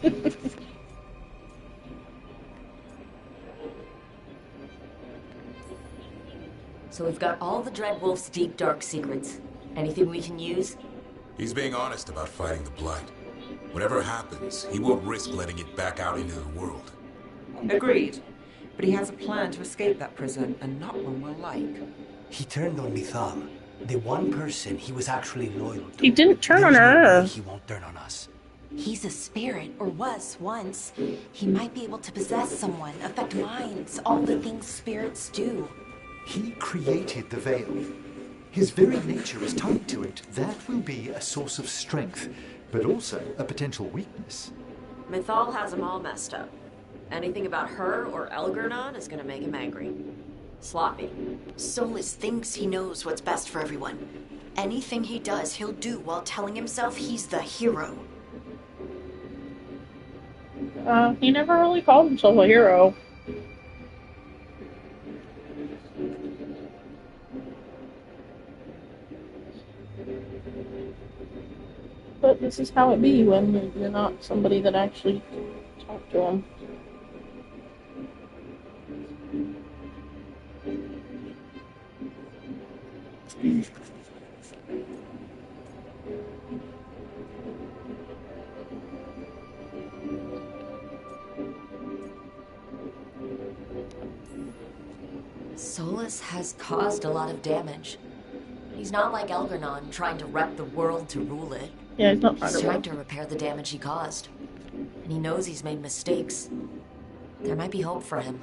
So we've got all the Dreadwolf's deep, dark secrets. Anything we can use? He's being honest about fighting the Blight. Whatever happens, he won't risk letting it back out into the world. Agreed. But he has a plan to escape that prison, and not one we'll like. He turned on Mythal, the one person he was actually loyal to. He didn't turn on There's no her. way he won't turn on us. He's a spirit, or was once. He might be able to possess someone, affect minds, all the things spirits do. He created the veil. His very nature is tied to it. That will be a source of strength, but also a potential weakness. Mythal has him all messed up. Anything about her or Elgernon is gonna make him angry. Sloppy. Solus thinks he knows what's best for everyone. Anything he does, he'll do while telling himself he's the hero. He never really called himself a hero. But this is how it be when you're not somebody that actually talked to him. Solus has caused a lot of damage. He's not like Elgernon, trying to wreck the world to rule it. Yeah, he's not trying He's to trying rule. to repair the damage he caused. And he knows he's made mistakes. There might be hope for him.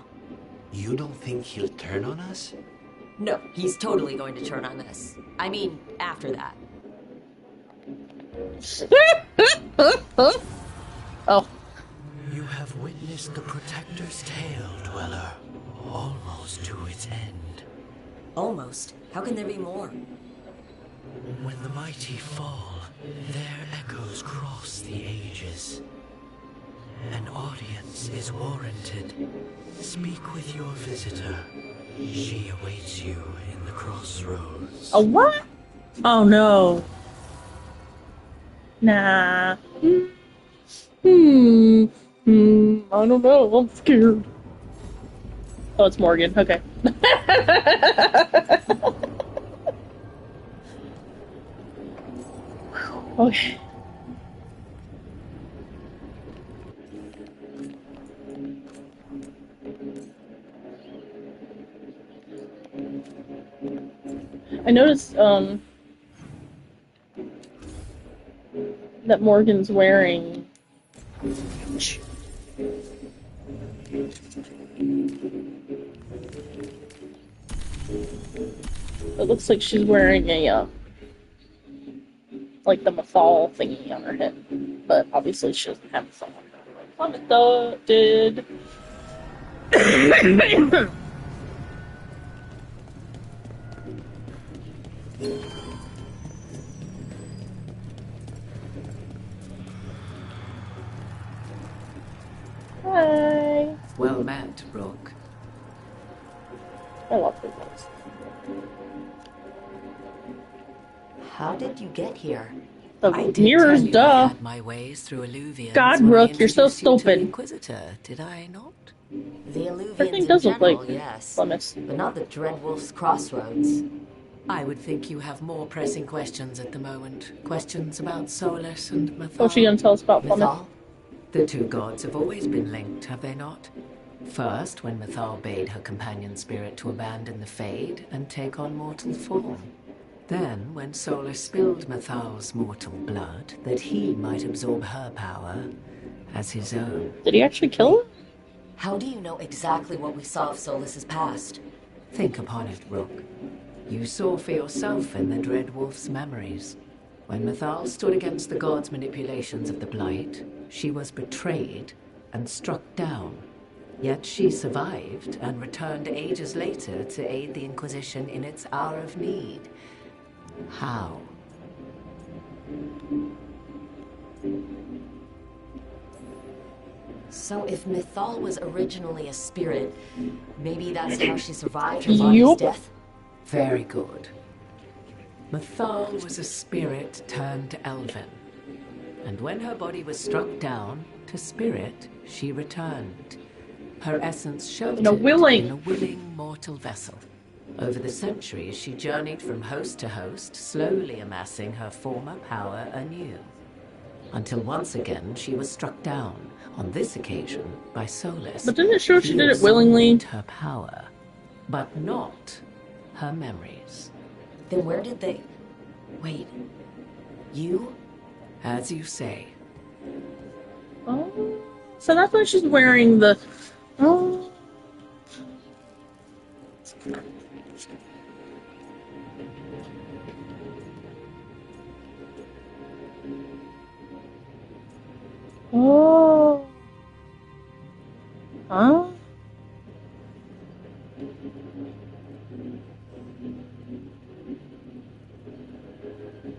You don't think he'll turn on us? No, he's totally going to turn on us. I mean, after that. Oh. You have witnessed the Protector's tale, Dweller, almost to its end. Almost. How can there be more? When the mighty fall, their echoes cross the ages. An audience is warranted. Speak with your visitor. She awaits you in the crossroads. A what? Oh no. Nah. I don't know. I'm scared. Oh, it's Morgan. Okay. Okay. I noticed, that Morgan's wearing... It looks like she's wearing a, like the Mathal thingy on her head. But obviously she doesn't have Mathal on her. Plummet did. Hi. Well met, Rook. I love her voice. How did you get here? The I did mirrors, tell you duh. I had my ways through Illuvians God, when I Rook, you're so introduced you to the stupid. Inquisitor, did I not? The Everything Illuvians in does look general, like yes. Plymouth. But not the Dreadwolf's Crossroads. I would think you have more pressing questions at the moment. Questions about Solus and Mathal. What's she gonna tell us about Plymouth? Mathal? The two gods have always been linked, have they not? First, when Mathal bade her companion spirit to abandon the Fade and take on mortal form. Then, when Solus spilled Mathal's mortal blood, that he might absorb her power as his own. Did he actually kill her? How do you know exactly what we saw of Solus's past? Think upon it, Rook. You saw for yourself in the Dreadwolf's memories. When Mathal stood against the gods' manipulations of the Blight, she was betrayed and struck down. Yet she survived and returned ages later to aid the Inquisition in its hour of need. How? So if Mathal was originally a spirit, maybe that's how she survived her body's death? Very good. Mathal was a spirit turned elven. And when her body was struck down, to spirit, she returned. Her essence sheltered in a willing mortal vessel. Over the centuries, she journeyed from host to host, slowly amassing her former power anew. Until once again, she was struck down, on this occasion, by Solus. But didn't it show she did it willingly? Her power, but not her memories. Then where did they... Wait. You? As you say. Oh. So that's why she's wearing the... Oh. Oh. Huh?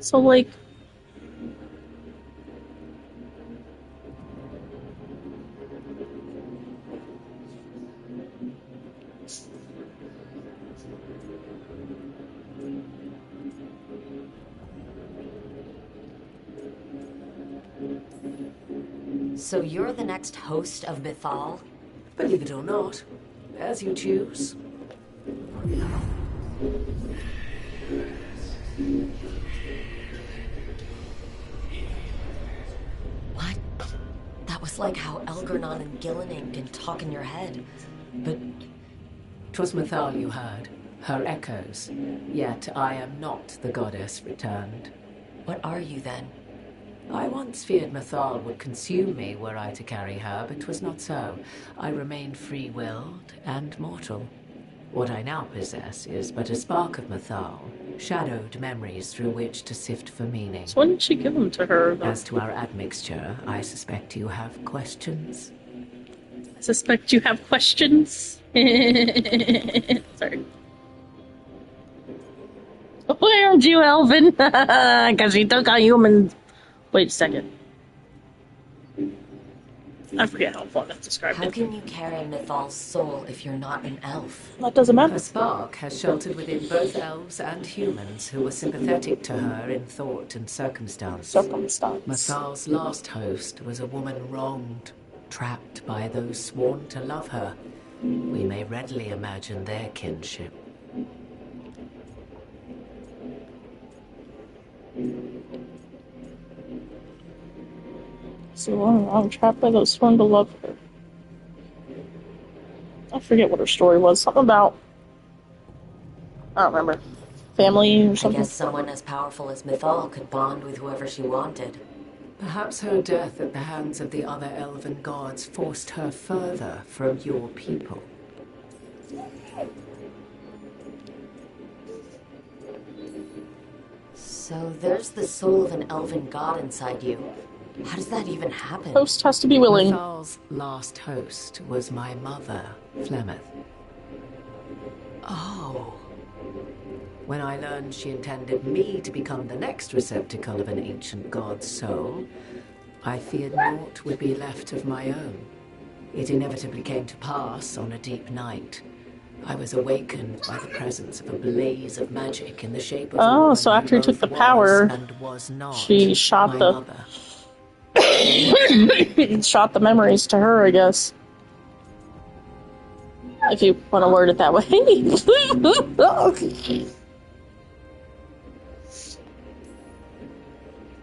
So, like... So you're the next host of Mathal? Believe it or not, as you choose. What? That was like how Elgernon and Gillenang can talk in your head. But 'twas Mathal you heard, her echoes. Yet I am not the goddess returned. What are you then? I once feared Mathal would consume me were I to carry her, but 'twas not so. I remained free-willed and mortal. What I now possess is but a spark of Mathal, shadowed memories through which to sift for meaning. So when did she give them to her, though? As to our admixture, I suspect you have questions. I suspect you have questions. Sorry. Where aren't you, Elvin? Because he took our humans. Wait a second. I forget how Plymouth described How it. can you carry Mathal's soul if you're not an elf? That doesn't matter. Her spark has sheltered within both elves and humans who were sympathetic to her in thought and circumstance. Mathal's last host was a woman wronged, trapped by those sworn to love her. We may readily imagine their kinship. So I'm trapped by those sworn to love her. I forget what her story was. Something about... I don't remember. family or I something? guess someone as powerful as Mythal could bond with whoever she wanted. Perhaps her death at the hands of the other elven gods forced her further from your people. So there's the soul of an elven god inside you. How does that even happen? Host has to be willing. Mythal's last host was my mother, Flemeth. Oh. When I learned she intended me to become the next receptacle of an ancient god's soul, I feared naught would be left of my own. It inevitably came to pass on a deep night. I was awakened by the presence of a blaze of magic in the shape of a woman So after he who took the both power, was and was not she shot my the mother. shot the memories to her, I guess. If you want to word it that way.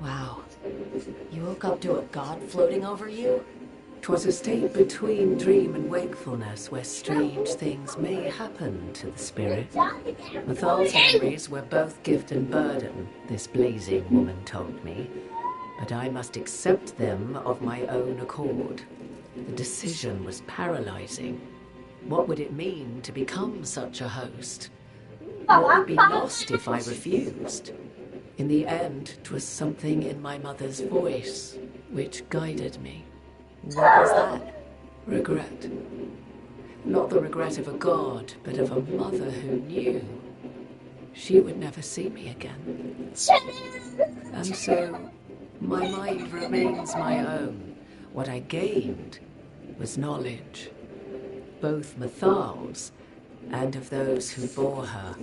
Wow. You woke up to a god floating over you? 'Twas a state between dream and wakefulness where strange things may happen to the spirit. Mythal's memories were both gift and burden, this blazing woman told me. But I must accept them of my own accord. The decision was paralyzing. What would it mean to become such a host? What would be lost if I refused? In the end, 'twas something in my mother's voice which guided me. What was that? Regret. Not the regret of a god, but of a mother who knew she would never see me again. And so, my mind remains my own. What I gained was knowledge, both Mythal's and of those who bore her.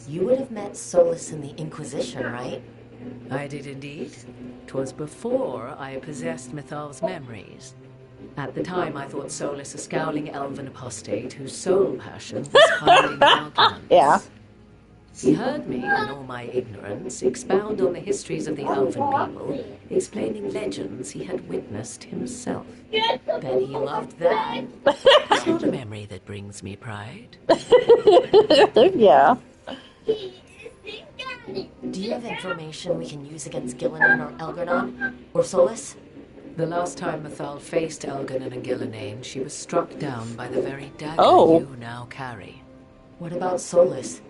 You would have met Solus in the Inquisition, right? I did indeed. 'Twas before I possessed Mythal's memories. At the time, I thought Solus a scowling elven apostate whose sole passion was hiring arguments. Yeah. He heard me, in all my ignorance, expound on the histories of the elven people, explaining legends he had witnessed himself. Bet he loved that. It's not a memory that brings me pride. Yeah. Do you have information we can use against Gillinan or Elgernon? Or Solus? The last time Mythal faced Elgernon and Gillinan, she was struck down by the very dagger you now carry. What about Solus?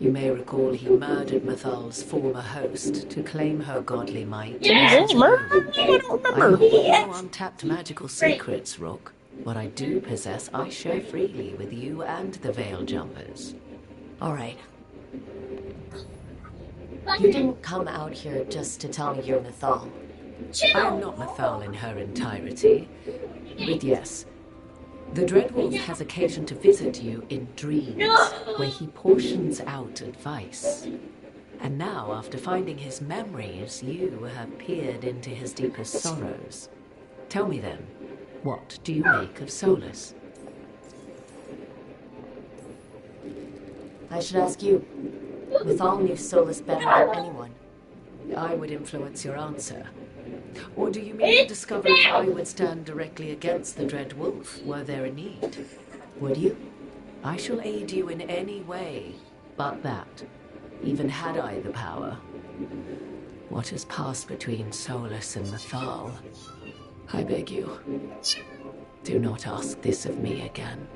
You may recall he murdered Mythal's former host to claim her godly might. I don't remember. I hold no untapped magical secrets, Rook. What I do possess, I share freely with you and the Veil Jumpers. All right. You didn't come out here just to tell me you're Mythal. I am not Mythal in her entirety, but yes. The Dreadwolf has occasion to visit you in dreams, where he portions out advice. And now, after finding his memories, you have peered into his deepest sorrows. Tell me then, what do you make of Solus? I should ask you. Mythal knew Solus better than anyone. I would influence your answer. Or do you mean to discover if I would stand directly against the Dread Wolf, were there a need? Would you? I shall aid you in any way but that, even had I the power. What has passed between Solus and Mythal? I beg you, do not ask this of me again.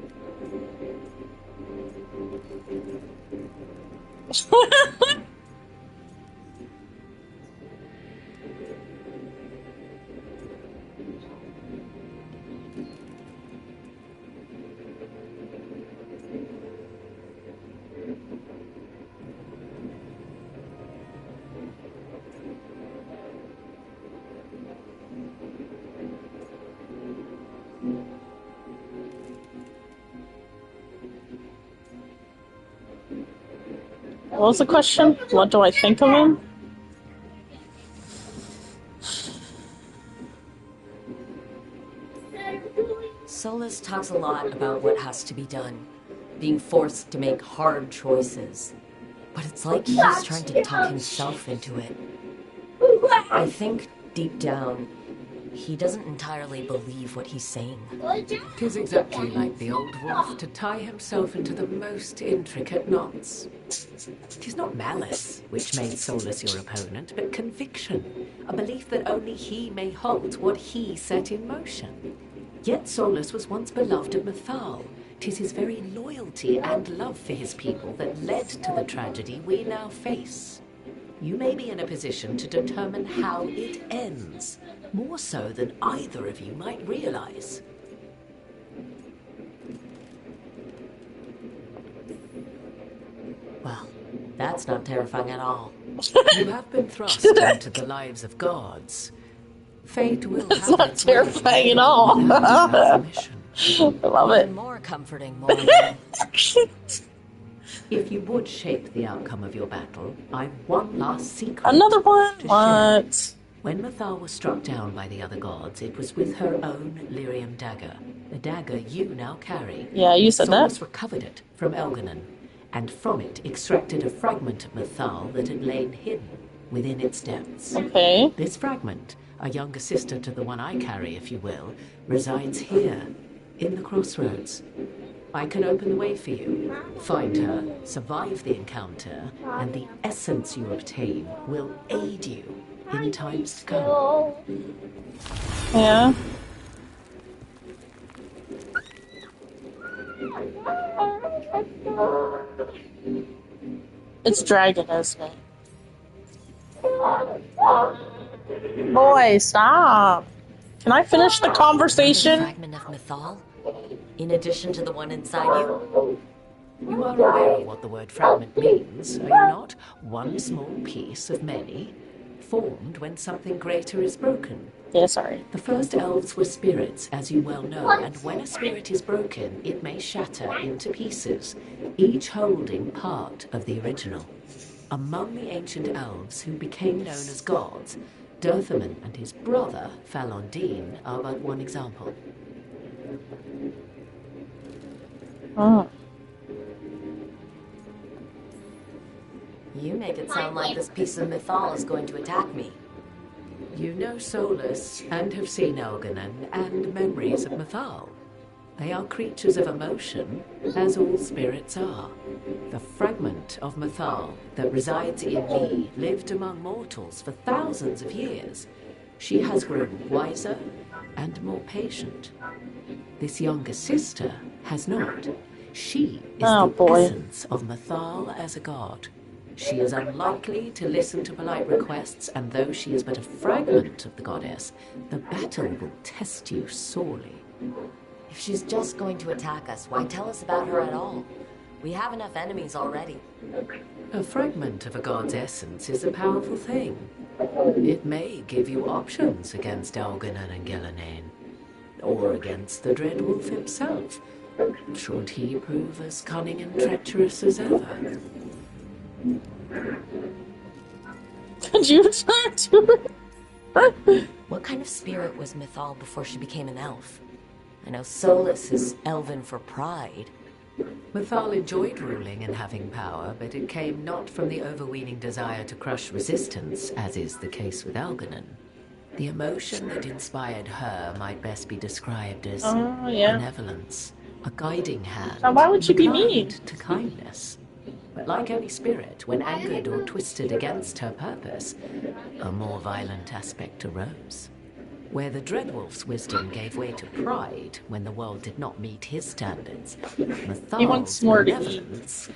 What was the question? What do I think of him? Solus talks a lot about what has to be done, being forced to make hard choices. But it's like he's trying to talk himself into it. I think, deep down, he doesn't entirely believe what he's saying. Tis exactly like the old wolf to tie himself into the most intricate knots. Tis not malice which made Solus your opponent, but conviction, a belief that only he may halt what he set in motion. Yet Solus was once beloved of Mythal. 'Tis his very loyalty and love for his people that led to the tragedy we now face. You may be in a position to determine how it ends, more so than either of you might realize. Well, that's not terrifying at all. You have been thrust into the lives of gods. Fate will That's have not its way terrifying at all. without our permission. I love it. Even more comforting, Morgan. If you would shape the outcome of your battle, I've one last secret. Another one? To What? share. When Mythal was struck down by the other gods, it was with her own lyrium dagger, a dagger you now carry. Yeah, you said Solus that. recovered it from Elganon, and from it extracted a fragment of Mythal that had lain hidden within its depths. Okay. This fragment, a younger sister to the one I carry, if you will, resides here, in the crossroads. I can open the way for you, find her, survive the encounter, and the essence you obtain will aid you in times to come. Yeah. It's dragon, isn't it? Boy, stop. Can I finish the conversation? Fragment of Mythal? In addition to the one inside you? You are aware of what the word fragment means, are you not? One small piece of many, formed when something greater is broken. Yeah, sorry. The first elves were spirits, as you well know, and when a spirit is broken, it may shatter into pieces, each holding part of the original. Among the ancient elves who became known as gods, Dirthaman and his brother, Falondine, are but one example. Oh. You make it sound like this piece of Mythal is going to attack me. You know Solus, and have seen Elganon, and memories of Mythal. They are creatures of emotion, as all spirits are. The fragment of Mythal that resides in me lived among mortals for thousands of years. She has grown wiser and more patient. This younger sister has not. She is the essence of Mythal as a god. She is unlikely to listen to polite requests, and though she is but a fragment of the goddess, the battle will test you sorely. If she's just going to attack us, why tell us about her at all? We have enough enemies already. A fragment of a god's essence is a powerful thing. It may give you options against Elganon and Gillenane, or against the Dreadwolf himself, should he prove as cunning and treacherous as ever. Could you try to? What kind of spirit was Mythal before she became an elf? I know Solus is elven for pride. Mythal enjoyed ruling and having power, but it came not from the overweening desire to crush resistance, as is the case with Elganon. The emotion that inspired her might best be described as benevolence, a guiding hand. Now, why would she be mean? To kindness. But like any spirit, when angered or twisted against her purpose, a more violent aspect arose. Where the Dreadwolf's wisdom gave way to pride when the world did not meet his standards, Mythal's benevolence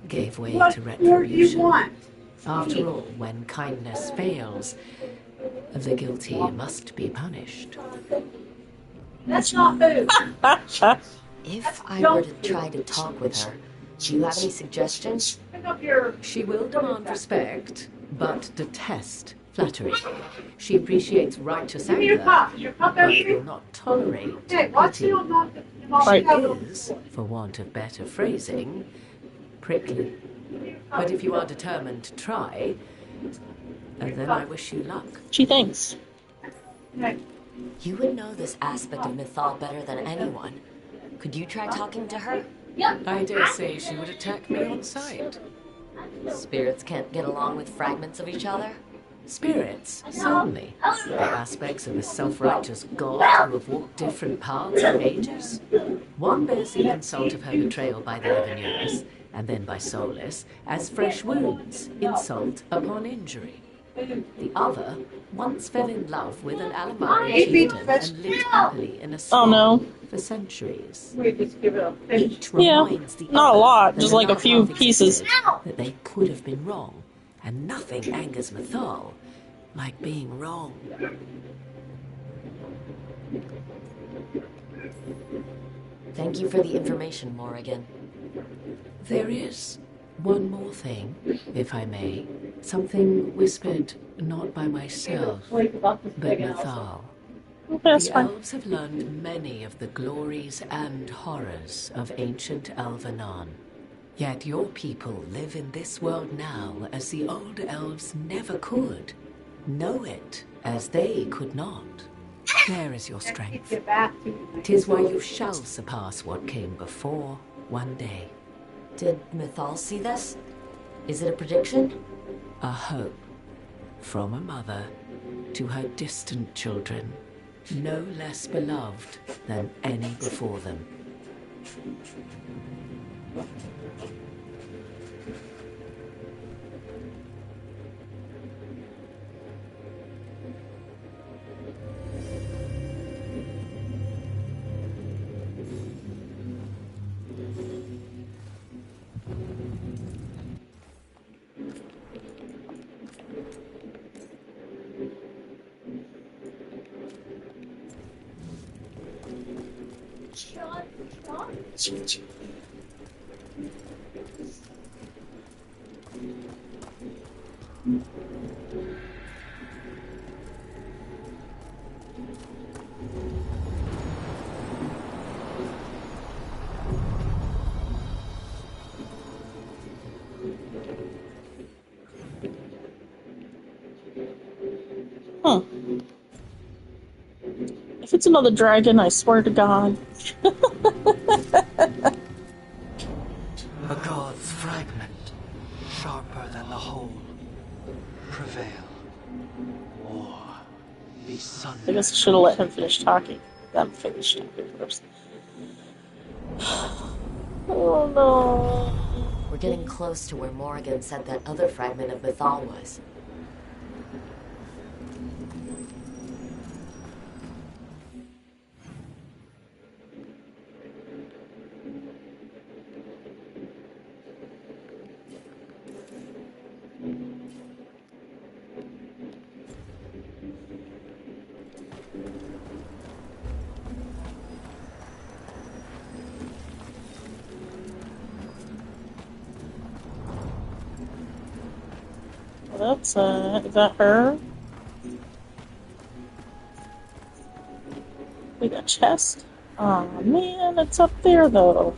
gave way to retribution. After all, when kindness fails, the guilty must be punished. That's not food. If I were to try to talk with her, do you have any suggestions? She will demand respect, but detest flattery. She appreciates righteous anger, but will not tolerate pity. She is, for want of better phrasing, prickly. But if you are determined to try, then I wish you luck. She thinks. You would know this aspect of Mythal better than anyone. Could you try talking to her? I dare say she would attack me on sight. Spirits can't get along with fragments of each other? Spirits, certainly. The aspects of a self-righteous god who have walked different paths for ages. One bears the insult of her betrayal by the Levenurus, and then by Solus, as fresh wounds, insult upon injury. The other once fell in love with an Alamari chieftain and lived happily in a swamp for centuries. Each reminds the not a other lot, that just like a another few path pieces. existed, that they could have been wrong, and nothing angers Mythal like being wrong. Thank you for the information, Morrigan. There is one more thing, if I may. Something whispered not by myself, but Mythal. The elves have learned many of the glories and horrors of ancient Elvenon. Yet your people live in this world now as the old elves never could. Know it as they could not. There is your strength. 'Tis why you shall surpass what came before one day. Did Mythal see this? Is it a prediction? A hope. From a mother to her distant children, no less beloved than any before them. If it's another dragon, I swear to God. A god's fragment, sharper than the whole. Prevail, or be sundered. I guess I should have let him finish talking. Them finish talking first. Oh no. We're getting close to where Morrigan said that other fragment of Mythal was. That's, is that her? We got chest. Aw, man, it's up there, though.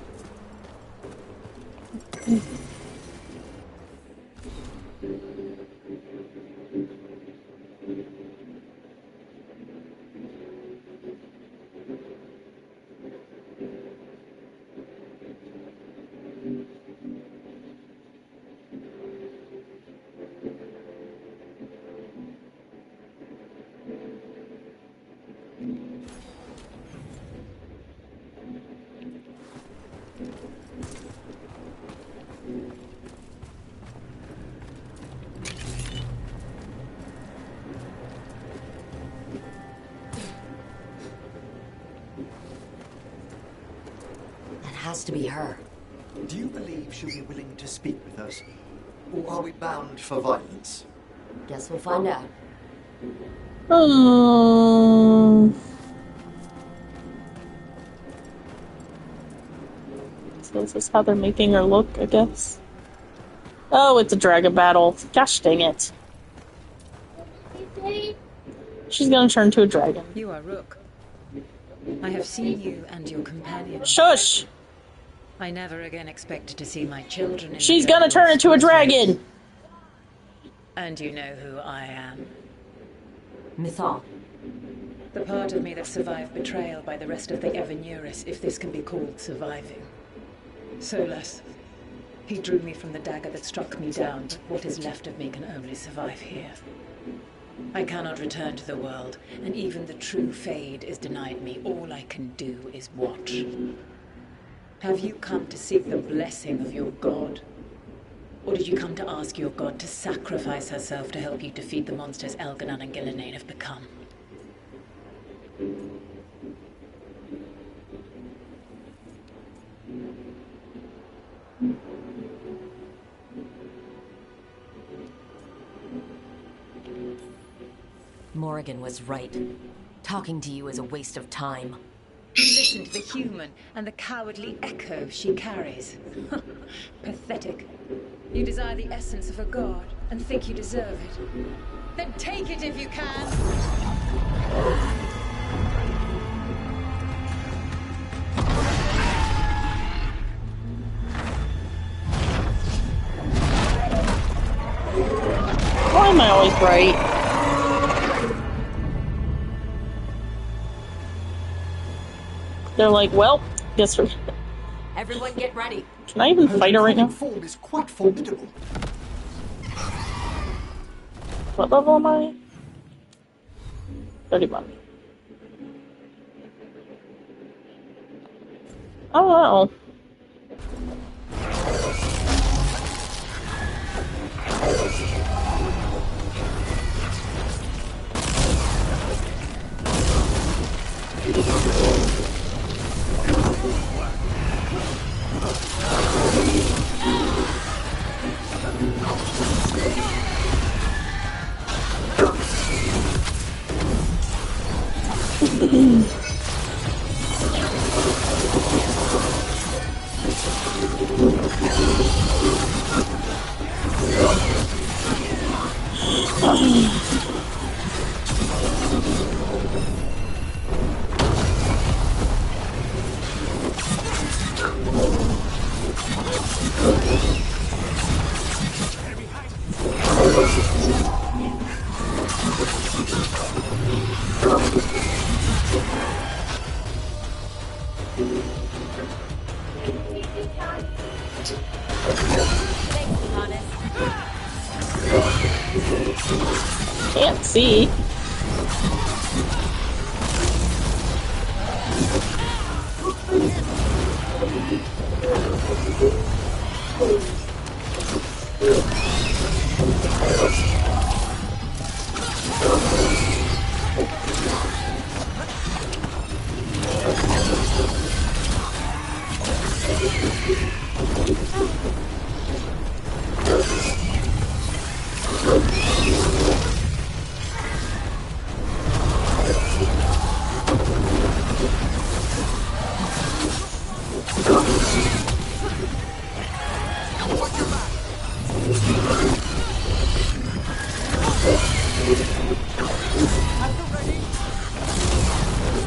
Has to be her. Do you believe she'll be willing to speak with us? Or are we bound for violence? Guess we'll find out. So this is how they're making her look, I guess. Oh, it's a dragon battle. Gosh dang it. She's gonna turn to a dragon. You are Rook. I have seen you and your companion. Shush! I never again expected to see my children in She's gonna turn into a dragon! And you know who I am. Mythal. The part of me that survived betrayal by the rest of the Evenuris, if this can be called surviving. Solus. He drew me from the dagger that struck me down, but what is left of me can only survive here. I cannot return to the world, and even the true Fade is denied me. All I can do is watch. Have you come to seek the blessing of your god? Or did you come to ask your god to sacrifice herself to help you defeat the monsters Elganon and Gillenane have become? Morrigan was right. Talking to you is a waste of time. You listen to the human and the cowardly echo she carries. Pathetic. You desire the essence of a god and think you deserve it. Then take it if you can! Why am I always right? They're like, well, guess we're... Everyone get ready. Can I even fight her right now? Form is quite formidable. What level am I? 31. Oh wow. Can't see.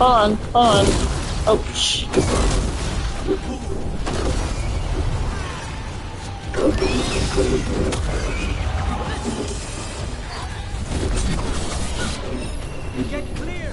Hold on. Oh, shit. Get clear!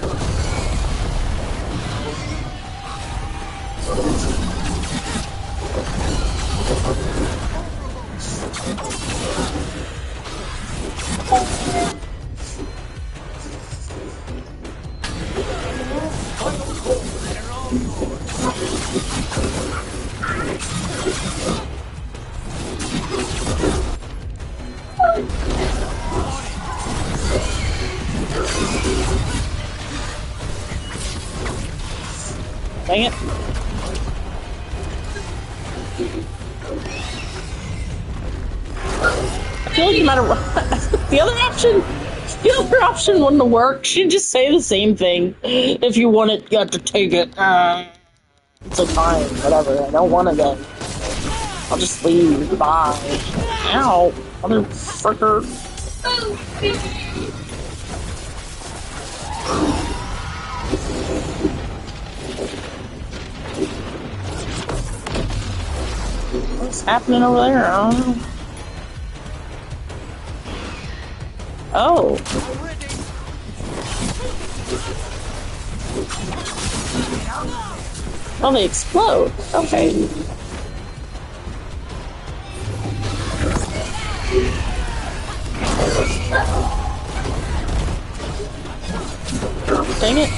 Dang it. I feel like no matter what, the other option wouldn't have worked. She'd just say the same thing. If you want it, you have to take it. It's like, fine, whatever. I don't want it then. I'll just leave. Bye. Ow. Motherfucker. What's happening over there? I don't know. Oh. Oh, they explode. Okay. Dang it.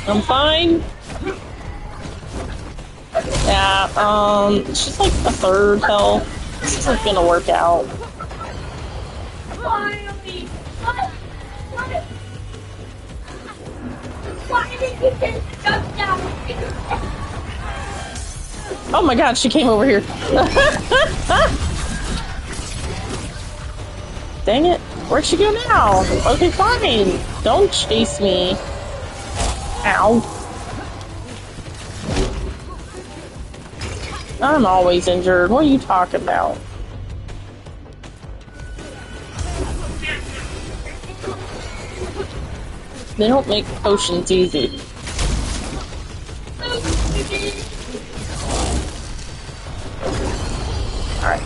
I'm fine. Yeah, she's like a third health. This isn't gonna work out. Finally! Why did you just jump down? Oh my god, she came over here. Dang it. Where'd she go now? Okay, fine. Don't chase me. Ow. I'm always injured. What are you talking about? They don't make potions easy. Alright.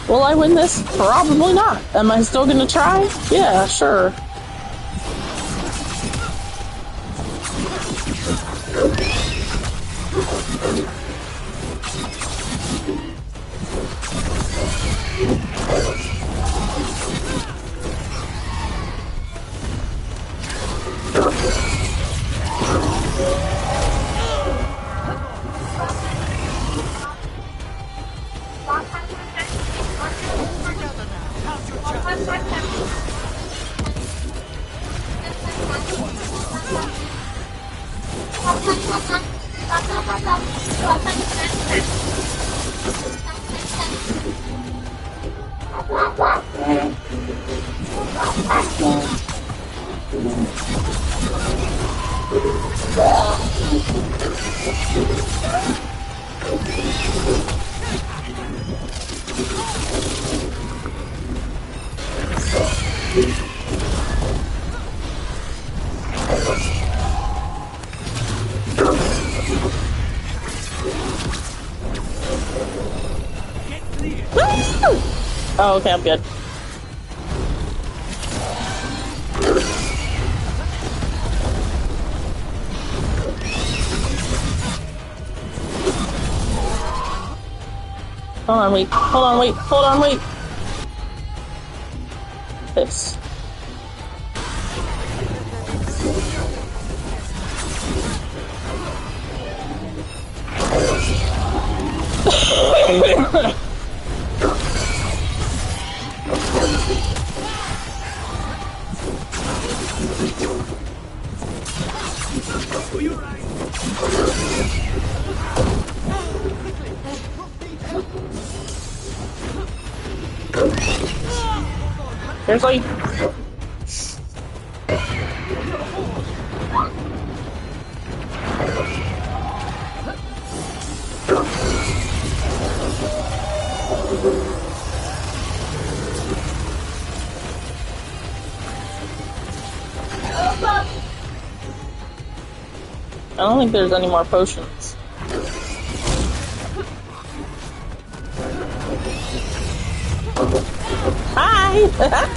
Will I win this? Probably not. Am I still gonna try? Yeah, sure. Oh, okay, I'm good. Hold on, wait. Hold on, wait. Hold on, wait. This. Seriously? I don't think there's any more potions. Hi!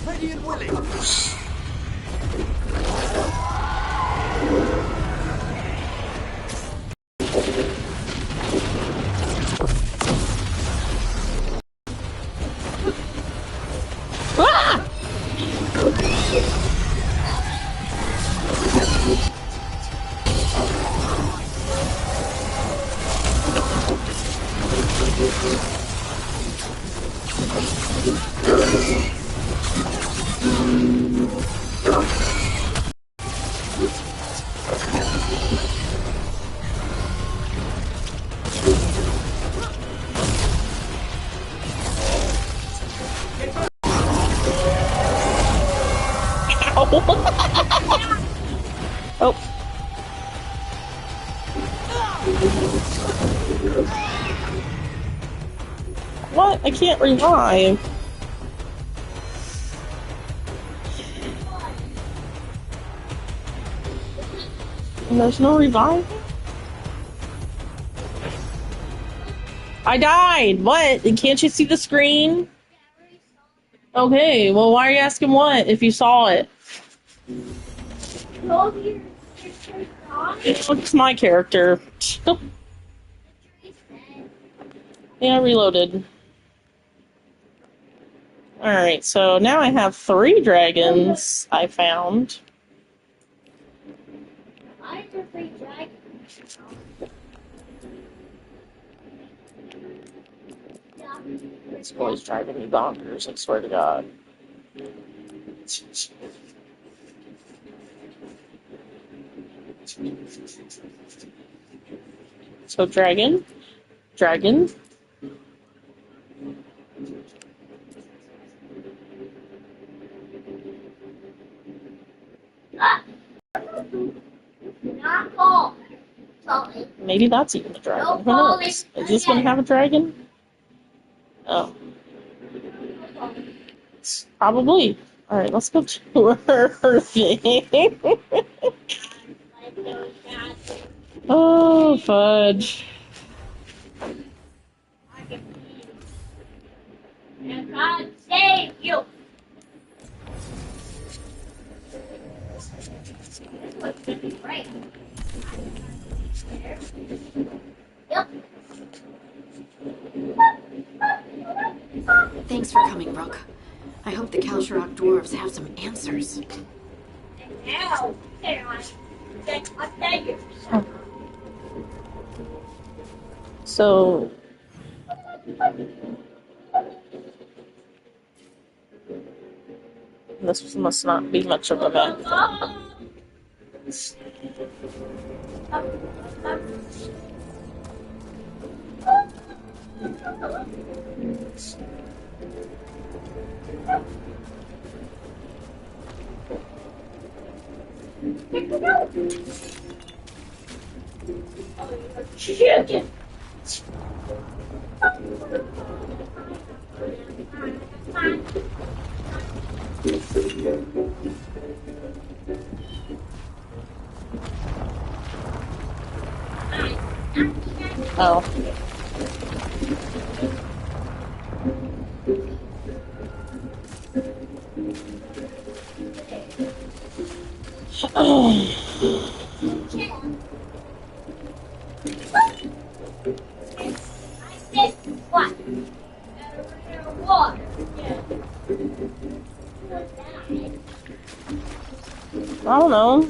Ready and willing. Ah! Oh. What? I can't revive. And there's no revive? I died! What? Can't you see the screen? Okay, well, why are you asking what if you saw it? It's my character. Yeah, reloaded. Alright, so now I have 3 dragons I found. This boy's driving me bonkers, I swear to God. So, dragon. Maybe that's even a dragon. Who knows? Is this gonna have a dragon? Oh. Probably. Alright, let's go to her thing. Oh, fudge. God save you! Right. Yep. Thanks for coming, Rook. I hope the Kalsharok dwarves have some answers. Now, I'll tell you. So... This must not be much of a map. Chicken. Oh. What? Water. I don't know.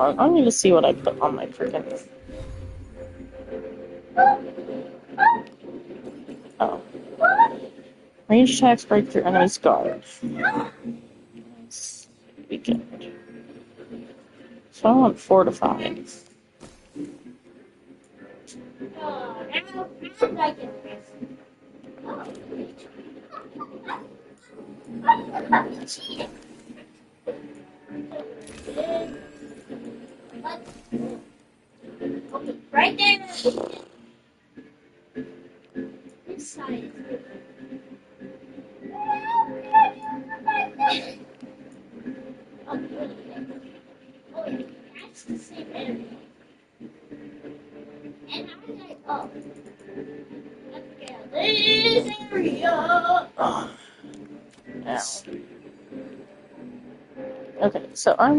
on. I need to see what I put on my freaking. Oh. Range attacks break through enemy's guard. Weekend. So I want fortified. Oh, now I can press. Okay, right there. This side is good. Oh, really? Oh, yeah, that's the same enemy. And how did I? Oh, okay, this area. Oh. Yeah. Okay, so I'm